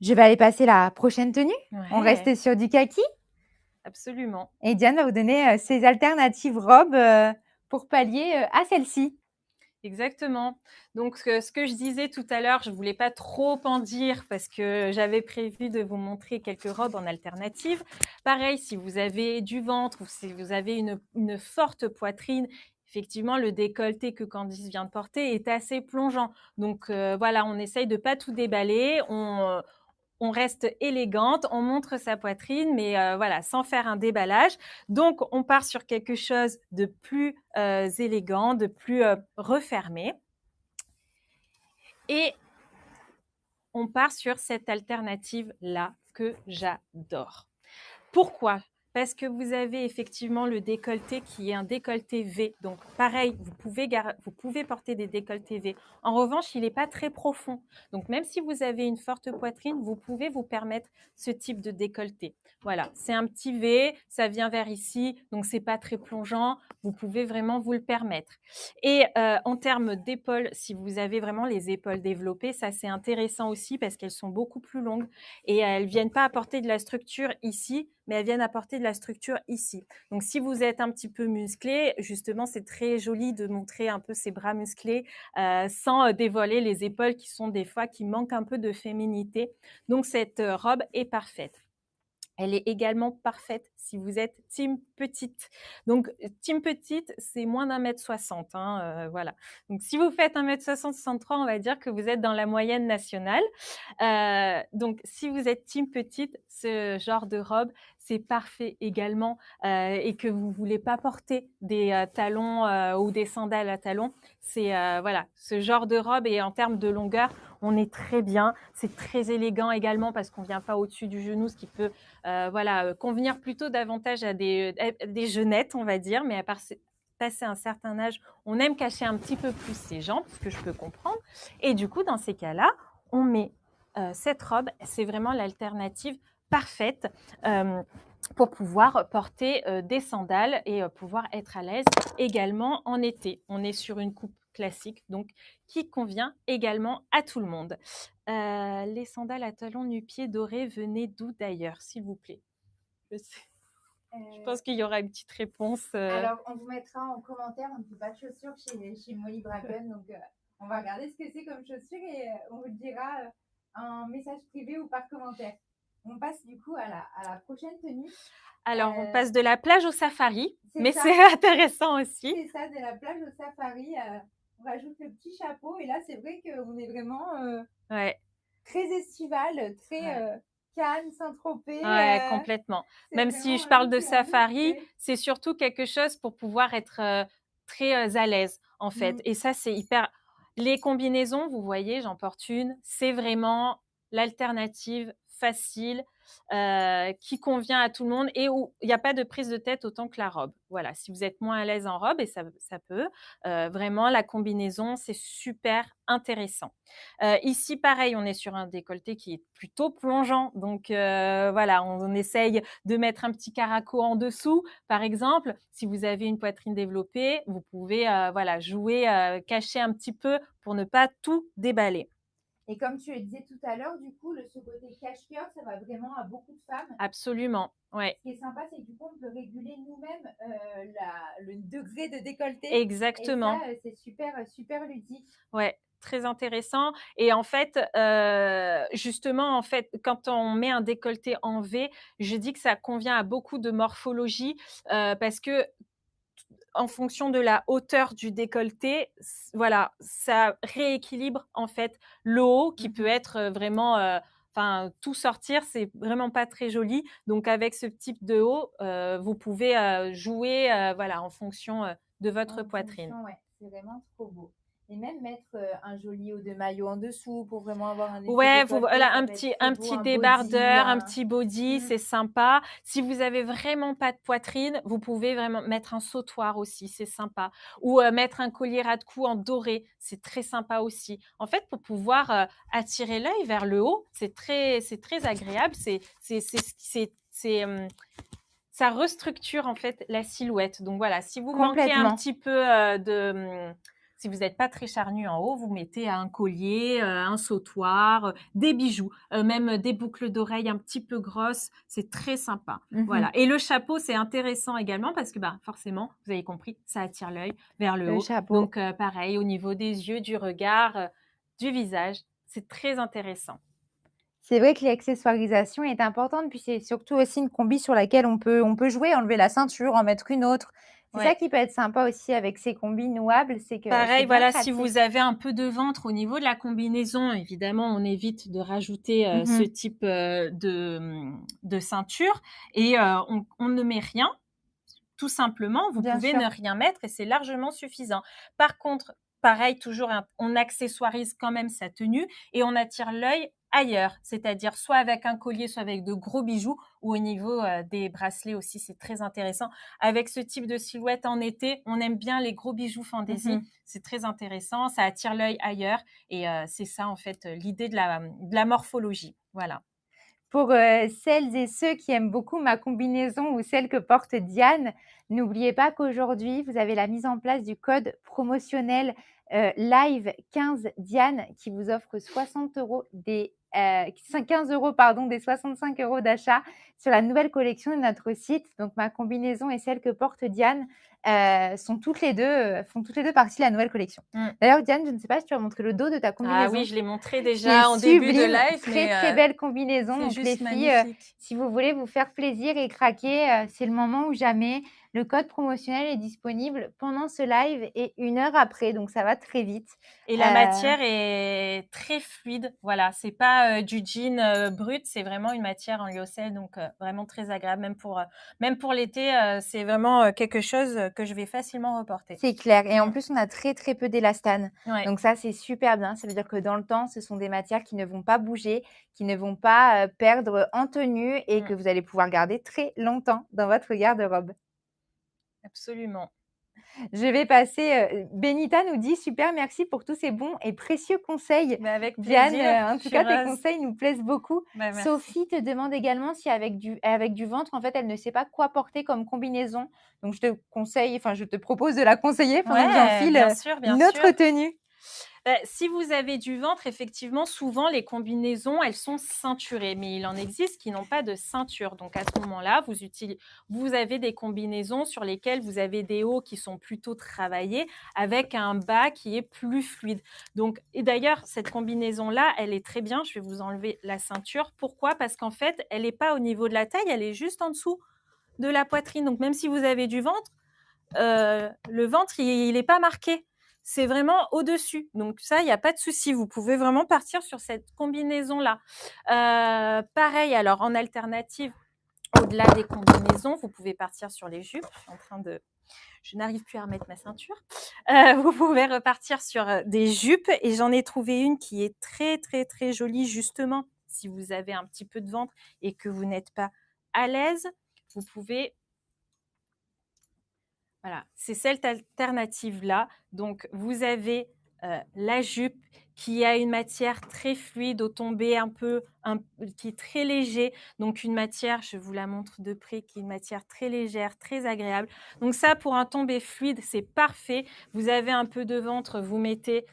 Je vais aller passer la prochaine tenue. On Ouais, reste sur du kaki. absolument. Et Diane va vous donner ses alternatives robes pour pallier à celle-ci. Exactement. Donc, ce que je disais tout à l'heure, je ne voulais pas trop en dire parce que j'avais prévu de vous montrer quelques robes en alternative. Pareil, si vous avez du ventre ou si vous avez une forte poitrine, effectivement, le décolleté que Candice vient de porter est assez plongeant. Donc, voilà, on essaye de pas tout déballer. On reste élégante, on montre sa poitrine, mais voilà, sans faire un déballage. Donc, on part sur quelque chose de plus élégant, de plus refermé. Et on part sur cette alternative-là que j'adore. Pourquoi? Parce que vous avez effectivement le décolleté qui est un décolleté V. Donc, pareil, vous pouvez porter des décolletés V. En revanche, il n'est pas très profond. Donc, même si vous avez une forte poitrine, vous pouvez vous permettre ce type de décolleté. Voilà, c'est un petit V, ça vient vers ici, donc c'est pas très plongeant. Vous pouvez vraiment vous le permettre. Et en termes d'épaules, si vous avez vraiment les épaules développées, ça c'est intéressant aussi parce qu'elles sont beaucoup plus longues et elles viennent pas apporter de la structure ici, mais elles viennent apporter de la structure ici. Donc, si vous êtes un petit peu musclé, justement, c'est très joli de montrer un peu ses bras musclés sans dévoiler les épaules qui sont des fois qui manquent un peu de féminité. Donc, cette robe est parfaite. Elle est également parfaite si vous êtes team petite. Donc, team petite, c'est moins d'1,60 m. Hein, voilà. Donc, si vous faites 1,60 m, 63, on va dire que vous êtes dans la moyenne nationale. Donc, si vous êtes team petite, ce genre de robe, c'est parfait également. Et que vous voulez pas porter des talons ou des sandales à talons, c'est voilà, ce genre de robe. Et en termes de longueur, on est très bien. C'est très élégant également parce qu'on vient pas au-dessus du genou, ce qui peut voilà, convenir plutôt davantage à des jeunettes, on va dire, mais à part passer un certain âge, on aime cacher un petit peu plus ses jambes, ce que je peux comprendre. Et du coup, dans ces cas-là, on met cette robe, c'est vraiment l'alternative parfaite pour pouvoir porter des sandales et pouvoir être à l'aise également en été. On est sur une coupe classique, donc qui convient également à tout le monde. Les sandales à talons nu-pieds dorés venaient d'où d'ailleurs, s'il vous plaît? Je pense qu'il y aura une petite réponse. Alors, on vous mettra en commentaire, on ne fait pas de chaussures chez Molly Bracken, donc on va regarder ce que c'est comme chaussures et on vous le dira en message privé ou par commentaire. On passe du coup à la prochaine tenue. Alors, on passe de la plage au safari, mais ça. c'est intéressant aussi. C'est ça, de la plage au safari. On rajoute le petit chapeau et là, c'est vrai qu'on est vraiment Ouais. très estival, très Cannes, Saint-Tropez. Ouais, complètement. Même si je parle de safari, c'est surtout quelque chose pour pouvoir être très à l'aise, en fait. Et ça, c'est hyper. Les combinaisons, vous voyez, j'en porte une. C'est vraiment l'alternative facile qui convient à tout le monde et où il n'y a pas de prise de tête autant que la robe. Voilà, si vous êtes moins à l'aise en robe, et ça peut, vraiment, la combinaison, c'est super intéressant. Ici, pareil, on est sur un décolleté qui est plutôt plongeant. Donc, voilà, on essaye de mettre un petit caraco en dessous. Par exemple, si vous avez une poitrine développée, vous pouvez voilà, jouer, cacher un petit peu pour ne pas tout déballer. Et comme tu le disais tout à l'heure, du coup, ce côté cache-cœur, ça va vraiment à beaucoup de femmes. Absolument, ouais. Ce qui est sympa, c'est que du coup, on peut réguler nous-mêmes le degré de décolleté. Exactement. Et ça, c'est super ludique. Ouais, très intéressant. Et en fait, justement, en fait, quand on met un décolleté en V, je dis que ça convient à beaucoup de morphologie parce que en fonction de la hauteur du décolleté, voilà, ça rééquilibre en fait le haut qui peut être vraiment, enfin tout sortir, c'est vraiment pas très joli. Donc avec ce type de haut, vous pouvez jouer, voilà, en fonction de votre poitrine. Ouais, c'est vraiment trop beau. Et même mettre un joli haut de maillot en dessous pour vraiment avoir un effet Ouais, décolleté, voilà, ça un peut petit, être un très beau, petit un débardeur, body, un petit body, c'est sympa. Si vous avez vraiment pas de poitrine, vous pouvez vraiment mettre un sautoir aussi, c'est sympa. Ou mettre un collier à de cou en doré, c'est très sympa aussi. En fait, pour pouvoir attirer l'œil vers le haut, c'est très agréable. Ça restructure en fait la silhouette. Donc voilà, si vous manquez un petit peu Si vous n'êtes pas très charnu en haut, vous mettez un collier, un sautoir, des bijoux, même des boucles d'oreilles un petit peu grosses. C'est très sympa. Voilà. Et le chapeau, c'est intéressant également parce que forcément, vous avez compris, ça attire l'œil vers le Le haut. chapeau. Donc, pareil, au niveau des yeux, du regard, du visage, c'est très intéressant. C'est vrai que l'accessoirisation est importante, puis c'est surtout aussi une combi sur laquelle on peut jouer, enlever la ceinture, en mettre une autre. C'est ça Ouais. qui peut être sympa aussi avec ces combis nouables, c'est que c'est Pareil, bien voilà, si pratique. vous avez un peu de ventre au niveau de la combinaison, évidemment, on évite de rajouter ce type de ceinture et on ne met rien. Tout simplement, vous Bien pouvez sûr. ne rien mettre et c'est largement suffisant. Par contre, pareil, toujours, on accessoirise quand même sa tenue et on attire l'œil ailleurs, c'est-à-dire soit avec un collier, soit avec de gros bijoux ou au niveau des bracelets aussi, c'est très intéressant. Avec ce type de silhouette en été, on aime bien les gros bijoux fantaisie, c'est très intéressant, ça attire l'œil ailleurs et c'est ça en fait l'idée de la morphologie. Voilà. Pour celles et ceux qui aiment beaucoup ma combinaison ou celle que porte Diane, n'oubliez pas qu'aujourd'hui, vous avez la mise en place du code promotionnel live 15 Diane qui vous offre 60 € 15 € pardon, des 65 € d'achat sur la nouvelle collection de notre site. Donc ma combinaison et celle que porte Diane font toutes les deux partie de la nouvelle collection. D'ailleurs, Diane, je ne sais pas si tu as montré le dos de ta combinaison. Ah oui, je l'ai montré Qui est déjà en début de sublime, live, très très belle combinaison. c'est Donc les juste filles, magnifique. si vous voulez vous faire plaisir et craquer, c'est le moment ou jamais. Le code promotionnel est disponible pendant ce live et 1 heure après, donc ça va très vite. Et la matière est très fluide. Voilà, c'est pas du jean brut, c'est vraiment une matière en lyocell, donc vraiment très agréable. Même pour l'été, c'est vraiment quelque chose que je vais facilement reporter. C'est clair. Et en plus, on a très très peu d'élastane. Ouais. Donc ça, c'est super bien. Ça veut dire que dans le temps, ce sont des matières qui ne vont pas bouger, qui ne vont pas perdre en tenue et que vous allez pouvoir garder très longtemps dans votre garde-robe. Absolument. Je vais passer, Benita nous dit: «Super, merci pour tous ces bons et précieux conseils». Avec Diane, plaisir, en je tout suis cas, tes heureuse. conseils nous plaisent beaucoup. Merci. Sophie te demande également si avec du ventre, en fait, elle ne sait pas quoi porter comme combinaison. Donc je te propose de la conseiller pendant que j'enfile, bien sûr, bien notre sûr. tenue. Si vous avez du ventre, effectivement, souvent les combinaisons, elles sont ceinturées, mais il en existe qui n'ont pas de ceinture. Donc à ce moment-là, vous avez des combinaisons sur lesquelles vous avez des hauts qui sont plutôt travaillés avec un bas qui est plus fluide. Donc, et d'ailleurs, cette combinaison-là, elle est très bien. Je vais vous enlever la ceinture. Pourquoi? Parce qu'en fait, elle n'est pas au niveau de la taille, elle est juste en dessous de la poitrine. Donc même si vous avez du ventre, le ventre, il n'est pas marqué. C'est vraiment au-dessus. Donc ça, il n'y a pas de souci. Vous pouvez vraiment partir sur cette combinaison-là. Pareil, alors en alternative, au-delà des combinaisons, vous pouvez partir sur les jupes. Je n'arrive plus à remettre ma ceinture. Vous pouvez repartir sur des jupes. Et j'en ai trouvé une qui est très, très, très jolie, justement. Si vous avez un petit peu de ventre et que vous n'êtes pas à l'aise, vous pouvez... Voilà, c'est cette alternative-là. Donc, vous avez la jupe qui a une matière très fluide au tombé qui est très léger. Donc, une matière, je vous la montre de près, qui est une matière très légère, très agréable. Donc, ça, pour un tombé fluide, c'est parfait. Vous avez un peu de ventre, vous mettez,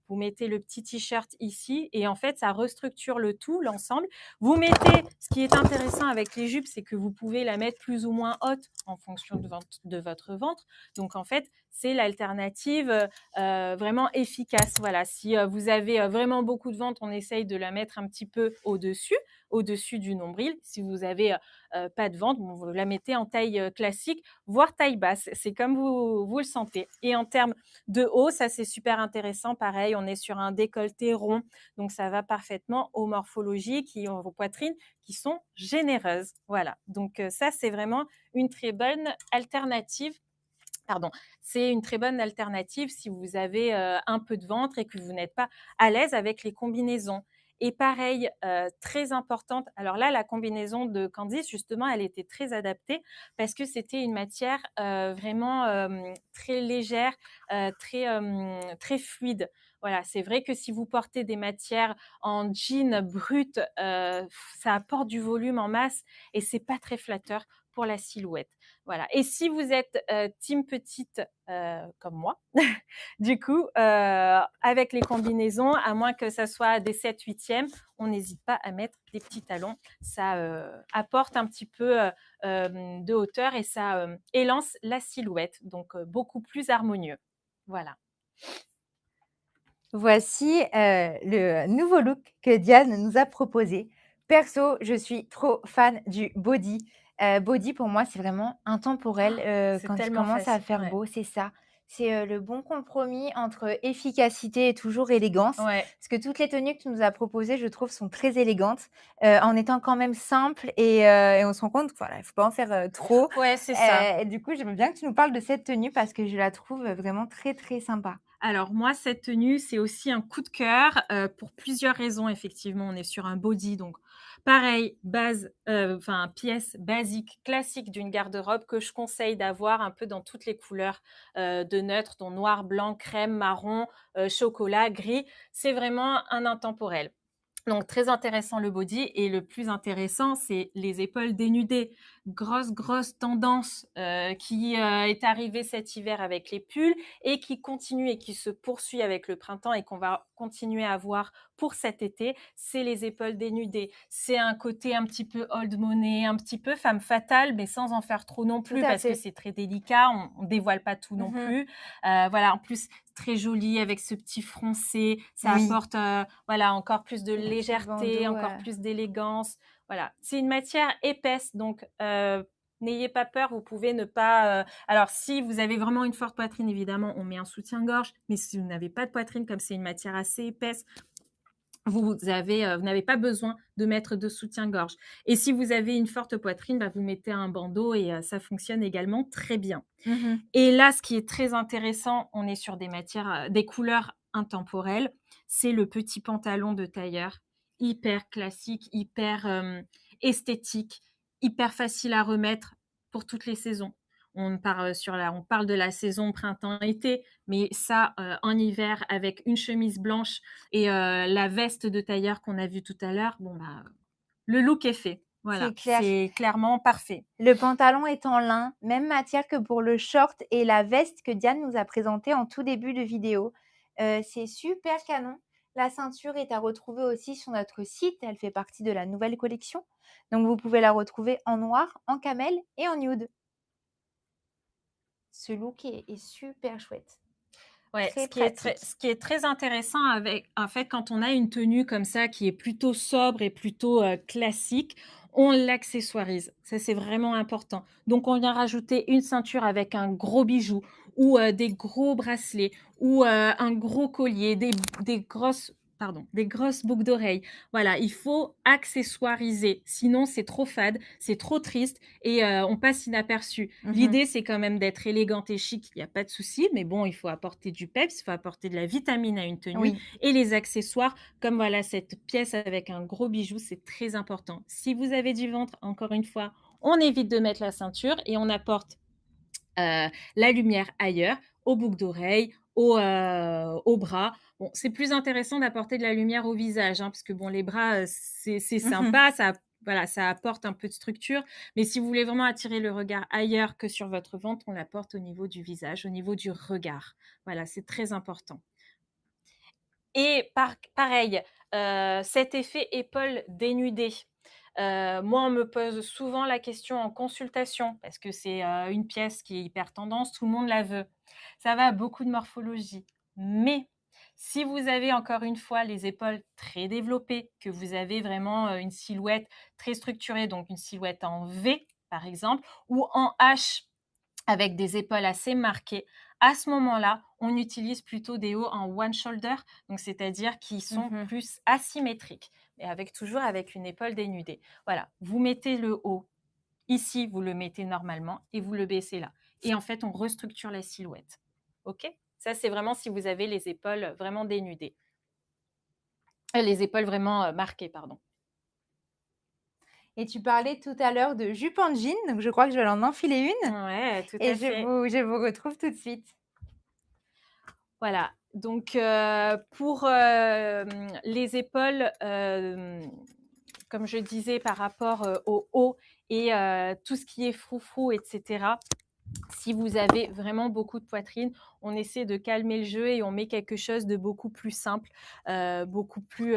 vous mettez le petit t-shirt ici et en fait, ça restructure le tout, l'ensemble. Vous mettez, ce qui est intéressant avec les jupes, c'est que vous pouvez la mettre plus ou moins haute en fonction de votre ventre. Donc, en fait, c'est l'alternative vraiment efficace. Voilà, si vous avez vraiment beaucoup de ventre, on essaye de la mettre un petit peu au-dessus du nombril. Si vous avez pas de ventre, vous la mettez en taille classique, voire taille basse. C'est comme vous le sentez. Et en termes de haut, ça c'est super intéressant. Pareil, on est sur un décolleté rond, donc ça va parfaitement aux morphologies qui ont vos poitrines qui sont généreuses. Voilà, donc ça c'est vraiment une très bonne alternative. Pardon, c'est une très bonne alternative si vous avez un peu de ventre et que vous n'êtes pas à l'aise avec les combinaisons. Et pareil, très importante, alors là, la combinaison de Candice, justement, elle était très adaptée parce que c'était une matière vraiment très légère, très fluide. Voilà, c'est vrai que si vous portez des matières en jean brut, ça apporte du volume en masse et c'est pas très flatteur pour la silhouette. Voilà. Et si vous êtes team petite comme moi, du coup, avec les combinaisons, à moins que ça soit des 7/8e, on n'hésite pas à mettre des petits talons. Ça apporte un petit peu de hauteur et ça élance la silhouette, donc beaucoup plus harmonieux. Voilà. Voici le nouveau look que Diane nous a proposé. Perso, je suis trop fan du body. Body, pour moi, c'est vraiment intemporel C'est quand il tellement commence à facile. faire Ouais. beau, c'est ça. C'est le bon compromis entre efficacité et toujours élégance. Ouais. Parce que toutes les tenues que tu nous as proposées, je trouve, sont très élégantes, en étant quand même simples et on se rend compte qu'il ne faut pas en faire trop. Ouais, c'est ça. Et du coup, j'aimerais bien que tu nous parles de cette tenue parce que je la trouve vraiment très, très sympa. Alors moi, cette tenue, c'est aussi un coup de cœur pour plusieurs raisons. Effectivement, on est sur un body, donc pareil, base, enfin pièce basique, classique d'une garde-robe que je conseille d'avoir un peu dans toutes les couleurs de neutre, dont noir, blanc, crème, marron, chocolat, gris. C'est vraiment un intemporel. Donc très intéressant le body et le plus intéressant, c'est les épaules dénudées. Grosse tendance qui est arrivée cet hiver avec les pulls et qui continue et qui se poursuit avec le printemps et qu'on va continuer à voir pour cet été, c'est les épaules dénudées. C'est un côté un petit peu old money, un petit peu femme fatale, mais sans en faire trop non Tout plus à parce que fait. c'est très délicat, on dévoile pas tout non Mhm. plus. Voilà, en plus très joli avec ce petit froncé, ça Oui. apporte voilà encore plus de Le petit légèreté, bandeau, encore plus d'élégance. Voilà, c'est une matière épaisse, donc n'ayez pas peur, vous pouvez ne pas. Alors, si vous avez vraiment une forte poitrine, évidemment, on met un soutien-gorge. Mais si vous n'avez pas de poitrine, comme c'est une matière assez épaisse, vous n'avez pas besoin de mettre de soutien-gorge. Et si vous avez une forte poitrine, bah, vous mettez un bandeau et ça fonctionne également très bien. Mhm. Et là, ce qui est très intéressant, on est sur des matières, des couleurs intemporelles. C'est le petit pantalon de tailleur, hyper classique, hyper esthétique, hyper facile à remettre pour toutes les saisons. On parle de la saison printemps-été, mais ça, en hiver, avec une chemise blanche et la veste de tailleur qu'on a vue tout à l'heure, bon, bah, le look est fait. C'est Voilà, clair. c'est clairement parfait. Le pantalon est en lin, même matière que pour le short et la veste que Diane nous a présentée en tout début de vidéo. C'est super canon. La ceinture est à retrouver aussi sur notre site. Elle fait partie de la nouvelle collection. Donc, vous pouvez la retrouver en noir, en camel et en nude. Ce look est super chouette. Ouais, Très pratique. ce qui est très intéressant avec, en fait, quand on a une tenue comme ça qui est plutôt sobre et plutôt classique, on l'accessoirise. Ça, c'est vraiment important. Donc, on vient rajouter une ceinture avec un gros bijou ou des gros bracelets ou un gros collier, des grosses boucles d'oreilles. Voilà, il faut accessoiriser. Sinon, c'est trop fade, c'est trop triste et on passe inaperçu. L'idée, c'est quand même d'être élégante et chic, il n'y a pas de souci, mais bon, il faut apporter du peps, il faut apporter de la vitamine à une tenue. Oui. Et les accessoires, comme voilà cette pièce avec un gros bijou, c'est très important. Si vous avez du ventre, encore une fois, on évite de mettre la ceinture et on apporte la lumière ailleurs, aux boucles d'oreilles, aux bras. Bon, c'est plus intéressant d'apporter de la lumière au visage, hein, parce que bon, les bras, c'est sympa, voilà, ça apporte un peu de structure. Mais si vous voulez vraiment attirer le regard ailleurs que sur votre ventre, on l'apporte au niveau du visage, au niveau du regard. Voilà, c'est très important. Et pareil, cet effet épaule dénudée. Moi, on me pose souvent la question en consultation parce que c'est une pièce qui est hyper tendance, tout le monde la veut. Ça va à beaucoup de morphologie. Mais si vous avez encore une fois les épaules très développées, que vous avez vraiment une silhouette très structurée, donc une silhouette en V par exemple, ou en H avec des épaules assez marquées, à ce moment-là, on utilise plutôt des hauts en one shoulder, donc c'est-à-dire qui sont plus asymétriques, mais toujours avec une épaule dénudée. Voilà, vous mettez le haut ici, vous le mettez normalement et vous le baissez là. Et en fait, on restructure la silhouette. OK? Ça, c'est vraiment si vous avez les épaules vraiment dénudées. Les épaules vraiment marquées, pardon. Et tu parlais tout à l'heure de jupe en jean, donc je crois que je vais en enfiler une. Ouais, tout Et à fait. je vous retrouve tout de suite. Voilà, donc pour les épaules comme je disais, par rapport au haut et tout ce qui est froufrou, etc. Si vous avez vraiment beaucoup de poitrine, on essaie de calmer le jeu et on met quelque chose de beaucoup plus simple, beaucoup plus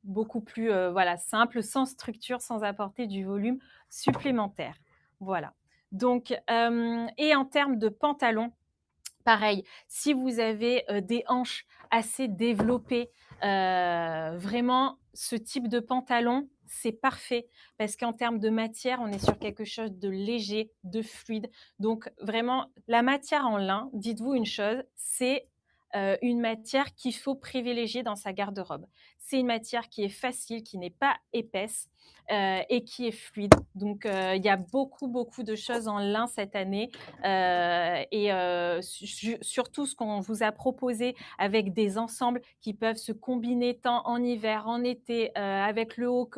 voilà, simple, sans structure, sans apporter du volume supplémentaire. Voilà. Donc, et en termes de pantalon, pareil, si vous avez des hanches assez développées, vraiment, ce type de pantalon, c'est parfait parce qu'en termes de matière, on est sur quelque chose de léger, de fluide. Donc, vraiment, la matière en lin, dites-vous une chose, c'est une matière qu'il faut privilégier dans sa garde-robe. C'est une matière qui est facile, qui n'est pas épaisse et qui est fluide. Donc, il y a beaucoup, beaucoup de choses en lin cette année et surtout ce qu'on vous a proposé avec des ensembles qui peuvent se combiner tant en hiver, en été, avec le haut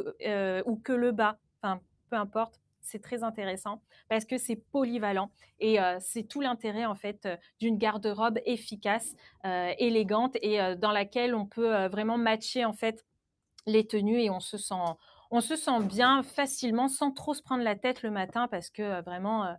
ou que le bas, enfin peu importe. C'est très intéressant parce que c'est polyvalent et c'est tout l'intérêt en fait d'une garde-robe efficace, élégante et dans laquelle on peut vraiment matcher en fait les tenues et on se sent bien facilement sans trop se prendre la tête le matin parce que vraiment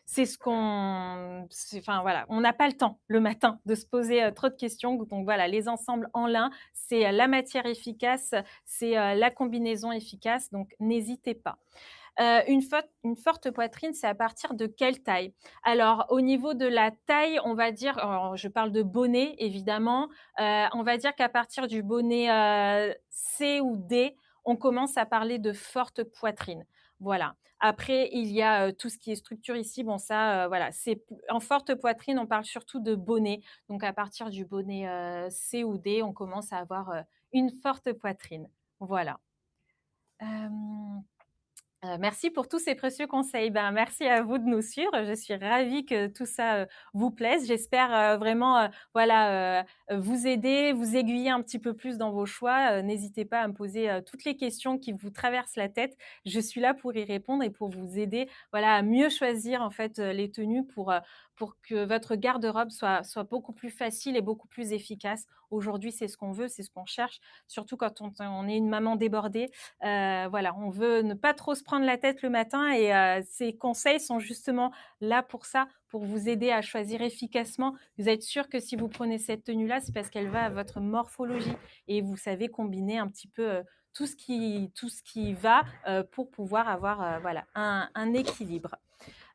c'est ce qu'on enfin voilà, on n'a pas le temps le matin de se poser trop de questions. Donc voilà, les ensembles en lin, c'est la matière efficace, c'est la combinaison efficace, donc n'hésitez pas. Une forte poitrine, c'est à partir de quelle taille? Alors, au niveau de la taille, on va dire, alors, je parle de bonnet, évidemment, on va dire qu'à partir du bonnet C ou D, on commence à parler de forte poitrine. Voilà. Après, il y a tout ce qui est structure ici. Bon, ça, voilà, c'est en forte poitrine, on parle surtout de bonnet. Donc, à partir du bonnet C ou D, on commence à avoir une forte poitrine. Voilà. Merci pour tous ces précieux conseils. Ben, merci à vous de nous suivre. Je suis ravie que tout ça vous plaise. J'espère vraiment voilà, vous aider, vous aiguiller un petit peu plus dans vos choix. N'hésitez pas à me poser toutes les questions qui vous traversent la tête. Je suis là pour y répondre et pour vous aider voilà, à mieux choisir en fait, les tenues pour que votre garde-robe soit beaucoup plus facile et beaucoup plus efficace. Aujourd'hui, c'est ce qu'on veut, c'est ce qu'on cherche, surtout quand on est une maman débordée. Voilà, on veut ne pas trop se prendre la tête le matin et ces conseils sont justement là pour ça, pour vous aider à choisir efficacement. Vous êtes sûr que si vous prenez cette tenue-là, c'est parce qu'elle va à votre morphologie et vous savez combiner un petit peu tout ce qui va pour pouvoir avoir voilà, un équilibre.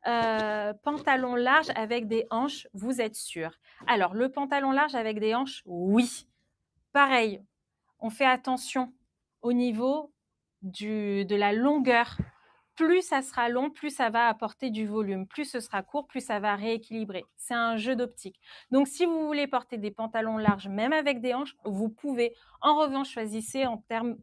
Pantalon large avec des hanches, vous êtes sûr? Alors, le pantalon large avec des hanches, oui. Pareil, on fait attention au niveau de la longueur. Plus ça sera long, plus ça va apporter du volume. Plus ce sera court, plus ça va rééquilibrer. C'est un jeu d'optique. Donc, si vous voulez porter des pantalons larges, même avec des hanches, vous pouvez. En revanche, choisissez en termes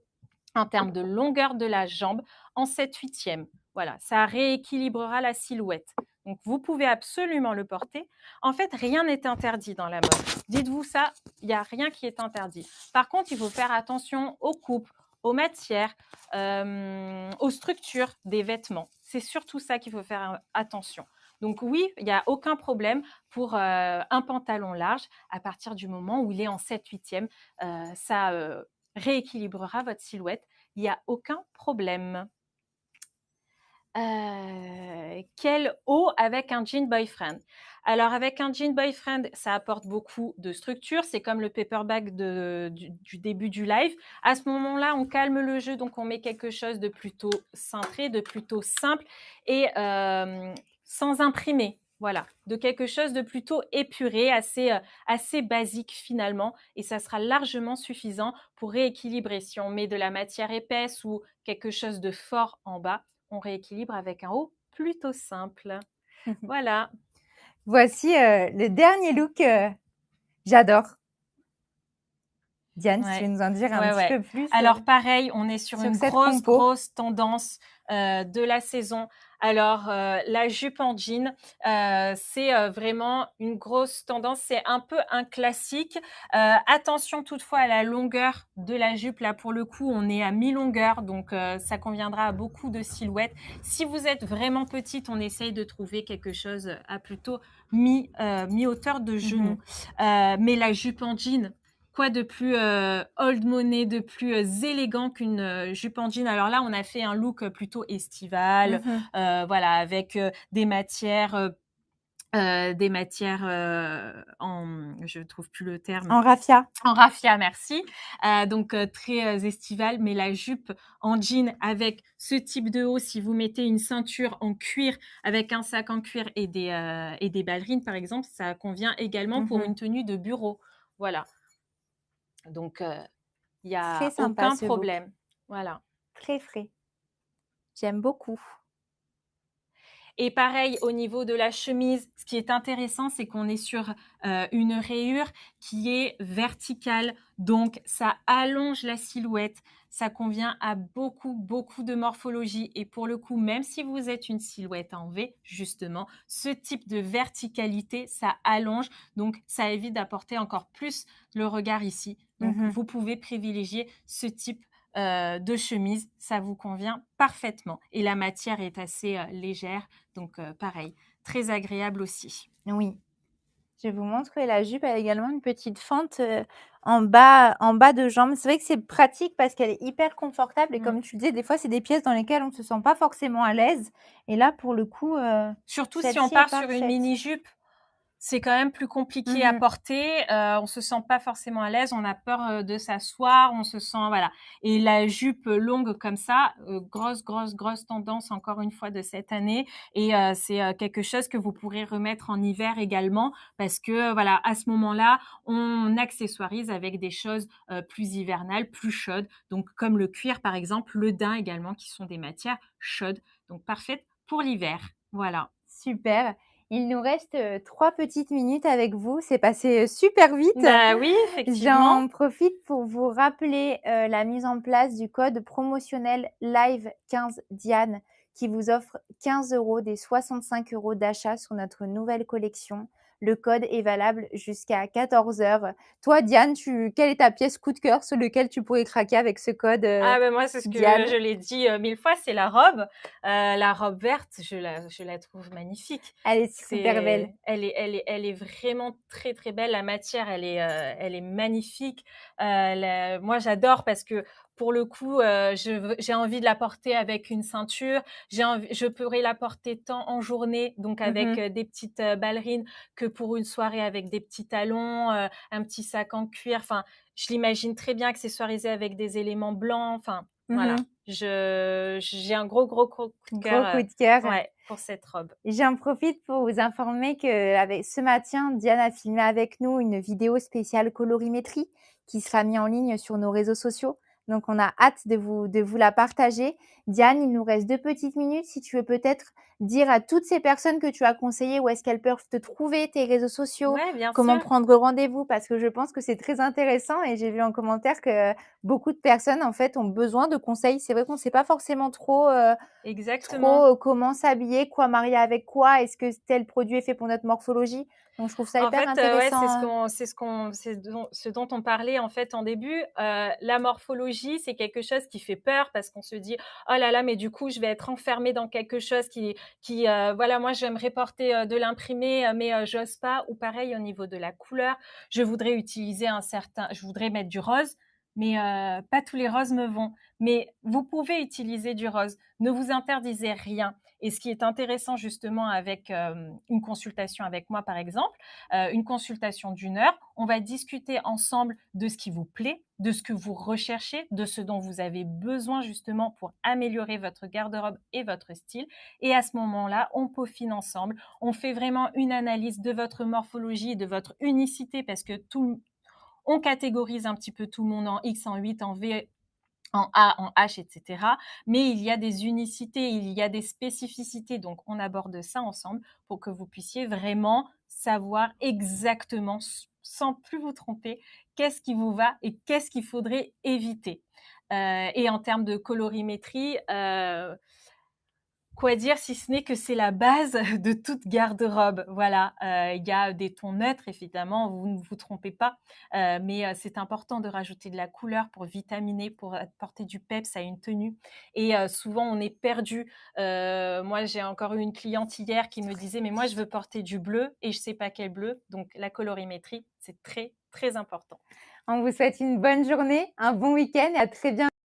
de longueur de la jambe en 7/8e. Voilà, ça rééquilibrera la silhouette. Donc, vous pouvez absolument le porter. En fait, rien n'est interdit dans la mode. Dites-vous ça, il n'y a rien qui est interdit. Par contre, il faut faire attention aux coupes, aux matières, aux structures des vêtements. C'est surtout ça qu'il faut faire attention. Donc oui, il n'y a aucun problème pour un pantalon large à partir du moment où il est en 7/8e. Ça rééquilibrera votre silhouette. Il n'y a aucun problème. Quel haut avec un jean boyfriend? Alors, avec un jean boyfriend, ça apporte beaucoup de structure. C'est comme le paperback du début du live. À ce moment-là, on calme le jeu, donc on met quelque chose de plutôt cintré, de plutôt simple et sans imprimer. Voilà, de quelque chose de plutôt épuré, assez basique finalement, et ça sera largement suffisant pour rééquilibrer. Si on met de la matière épaisse ou quelque chose de fort en bas, on rééquilibre avec un haut plutôt simple. Voilà. Voici le dernier look. J'adore. Diane, si tu veux nous en dire un petit peu plus. Alors pareil, on est sur une grosse tendance de la saison. Alors la jupe en jean, c'est vraiment une grosse tendance. C'est un peu un classique. Attention toutefois à la longueur de la jupe. Là pour le coup, on est à mi-longueur, donc ça conviendra à beaucoup de silhouettes. Si vous êtes vraiment petite, on essaye de trouver quelque chose à plutôt mi-hauteur de genou. Mais la jupe en jean, quoi de plus old money, de plus élégant qu'une jupe en jean? Alors là, on a fait un look plutôt estival, Mmh. voilà, avec des matières en, je trouve plus le terme, En raffia. en raffia, merci. Donc très estival, mais la jupe en jean avec ce type de haut, si vous mettez une ceinture en cuir avec un sac en cuir et des ballerines, par exemple, ça convient également pour Mmh. une tenue de bureau. Voilà. Donc il y Très a sympa aucun ce look, problème. Voilà. très frais. J'aime beaucoup. Et pareil, au niveau de la chemise, ce qui est intéressant, c'est qu'on est sur une rayure qui est verticale. Donc, ça allonge la silhouette. Ça convient à beaucoup, beaucoup de morphologie. Et pour le coup, même si vous êtes une silhouette en V, justement, ce type de verticalité, ça allonge. Donc, ça évite d'apporter encore plus le regard ici. Donc, Mmh. vous pouvez privilégier ce type de chemise, ça vous convient parfaitement. Et la matière est assez légère, donc pareil, très agréable aussi. Oui. Je vous montre que la jupe a également une petite fente, en bas de jambe. C'est vrai que c'est pratique parce qu'elle est hyper confortable et Mm. comme tu disais, des fois, c'est des pièces dans lesquelles on ne se sent pas forcément à l'aise et là, pour le coup, Surtout si on celle-ci est part sur une parfaite. mini-jupe, c'est quand même plus compliqué à Mmh. porter. On se sent pas forcément à l'aise. On a peur de s'asseoir. On se sent voilà. Et la jupe longue comme ça, grosse, grosse, grosse tendance encore une fois de cette année. Et c'est quelque chose que vous pourrez remettre en hiver également parce que voilà, à ce moment-là, on accessoirise avec des choses plus hivernales, plus chaudes. Donc comme le cuir par exemple, le daim également, qui sont des matières chaudes, donc parfaites pour l'hiver. Voilà. Super. Il nous reste, 3 petites minutes avec vous. C'est passé, super vite. Bah oui, effectivement. J'en profite pour vous rappeler, la mise en place du code promotionnel LIVE15 Diane qui vous offre 15 € des 65 € d'achat sur notre nouvelle collection. Le code est valable jusqu'à 14 h. Toi, Diane, quelle est ta pièce coup de cœur sur lequel tu pourrais craquer avec ce code, Ah ben moi, c'est ce que Diane? je l'ai dit 1000 fois, c'est la robe. La robe verte, je la trouve magnifique. Elle est super belle. Elle est vraiment très très belle. La matière, elle est magnifique. Moi, j'adore parce que pour le coup, j'ai envie de la porter avec une ceinture. Je pourrais la porter tant en journée, donc avec Mmh. des petites ballerines, que pour une soirée avec des petits talons, un petit sac en cuir. Enfin, je l'imagine très bien accessoirisée avec des éléments blancs. Enfin, voilà. Mmh. J'ai un gros, gros, gros coup de Gros coup cœur, de cœur. ouais, pour cette robe. J'en profite pour vous informer qu'avec ce matin, Diane a filmé avec nous une vidéo spéciale colorimétrie qui sera mise en ligne sur nos réseaux sociaux. Donc, on a hâte de vous la partager. Diane, il nous reste 2 petites minutes. Si tu veux peut-être dire à toutes ces personnes que tu as conseillées où est-ce qu'elles peuvent te trouver, tes réseaux sociaux, Ouais, bien comment sûr. prendre rendez-vous, parce que je pense que c'est très intéressant et j'ai vu en commentaire que beaucoup de personnes, en fait, ont besoin de conseils. C'est vrai qu'on ne sait pas forcément trop, Exactement. comment s'habiller, quoi marier avec quoi, est-ce que tel produit est fait pour notre morphologie? Donc je trouve ça En hyper fait, ouais, intéressant, ce dont on parlait en fait en début. La morphologie, c'est quelque chose qui fait peur parce qu'on se dit: «Oh là là, mais du coup, je vais être enfermée dans quelque chose voilà, moi j'aimerais porter, de l'imprimé, mais j'ose pas». Ou pareil au niveau de la couleur, je voudrais mettre du rose, mais pas tous les roses me vont. Mais vous pouvez utiliser du rose, ne vous interdisez rien. Et ce qui est intéressant justement avec, une consultation avec moi par exemple, une consultation d'1 heure. On va discuter ensemble de ce qui vous plaît, de ce que vous recherchez, de ce dont vous avez besoin justement pour améliorer votre garde-robe et votre style. Et à ce moment-là, on peaufine ensemble. On fait vraiment une analyse de votre morphologie, de votre unicité, parce que on catégorise un petit peu tout le monde en X, en 8, en V, en A, en H, etc. Mais il y a des unicités, il y a des spécificités. Donc, on aborde ça ensemble pour que vous puissiez vraiment savoir exactement, sans plus vous tromper, qu'est-ce qui vous va et qu'est-ce qu'il faudrait éviter. Et en termes de colorimétrie, quoi dire si ce n'est que c'est la base de toute garde-robe. Voilà, il y a des tons neutres évidemment, vous ne vous trompez pas, mais c'est important de rajouter de la couleur pour vitaminer, pour apporter du peps à une tenue. Et souvent on est perdu. Moi j'ai encore eu une cliente hier qui me disait: «Mais moi je veux porter du bleu et je sais pas quel bleu». Donc la colorimétrie, c'est très, très important. On vous souhaite une bonne journée, un bon week-end et à très bientôt.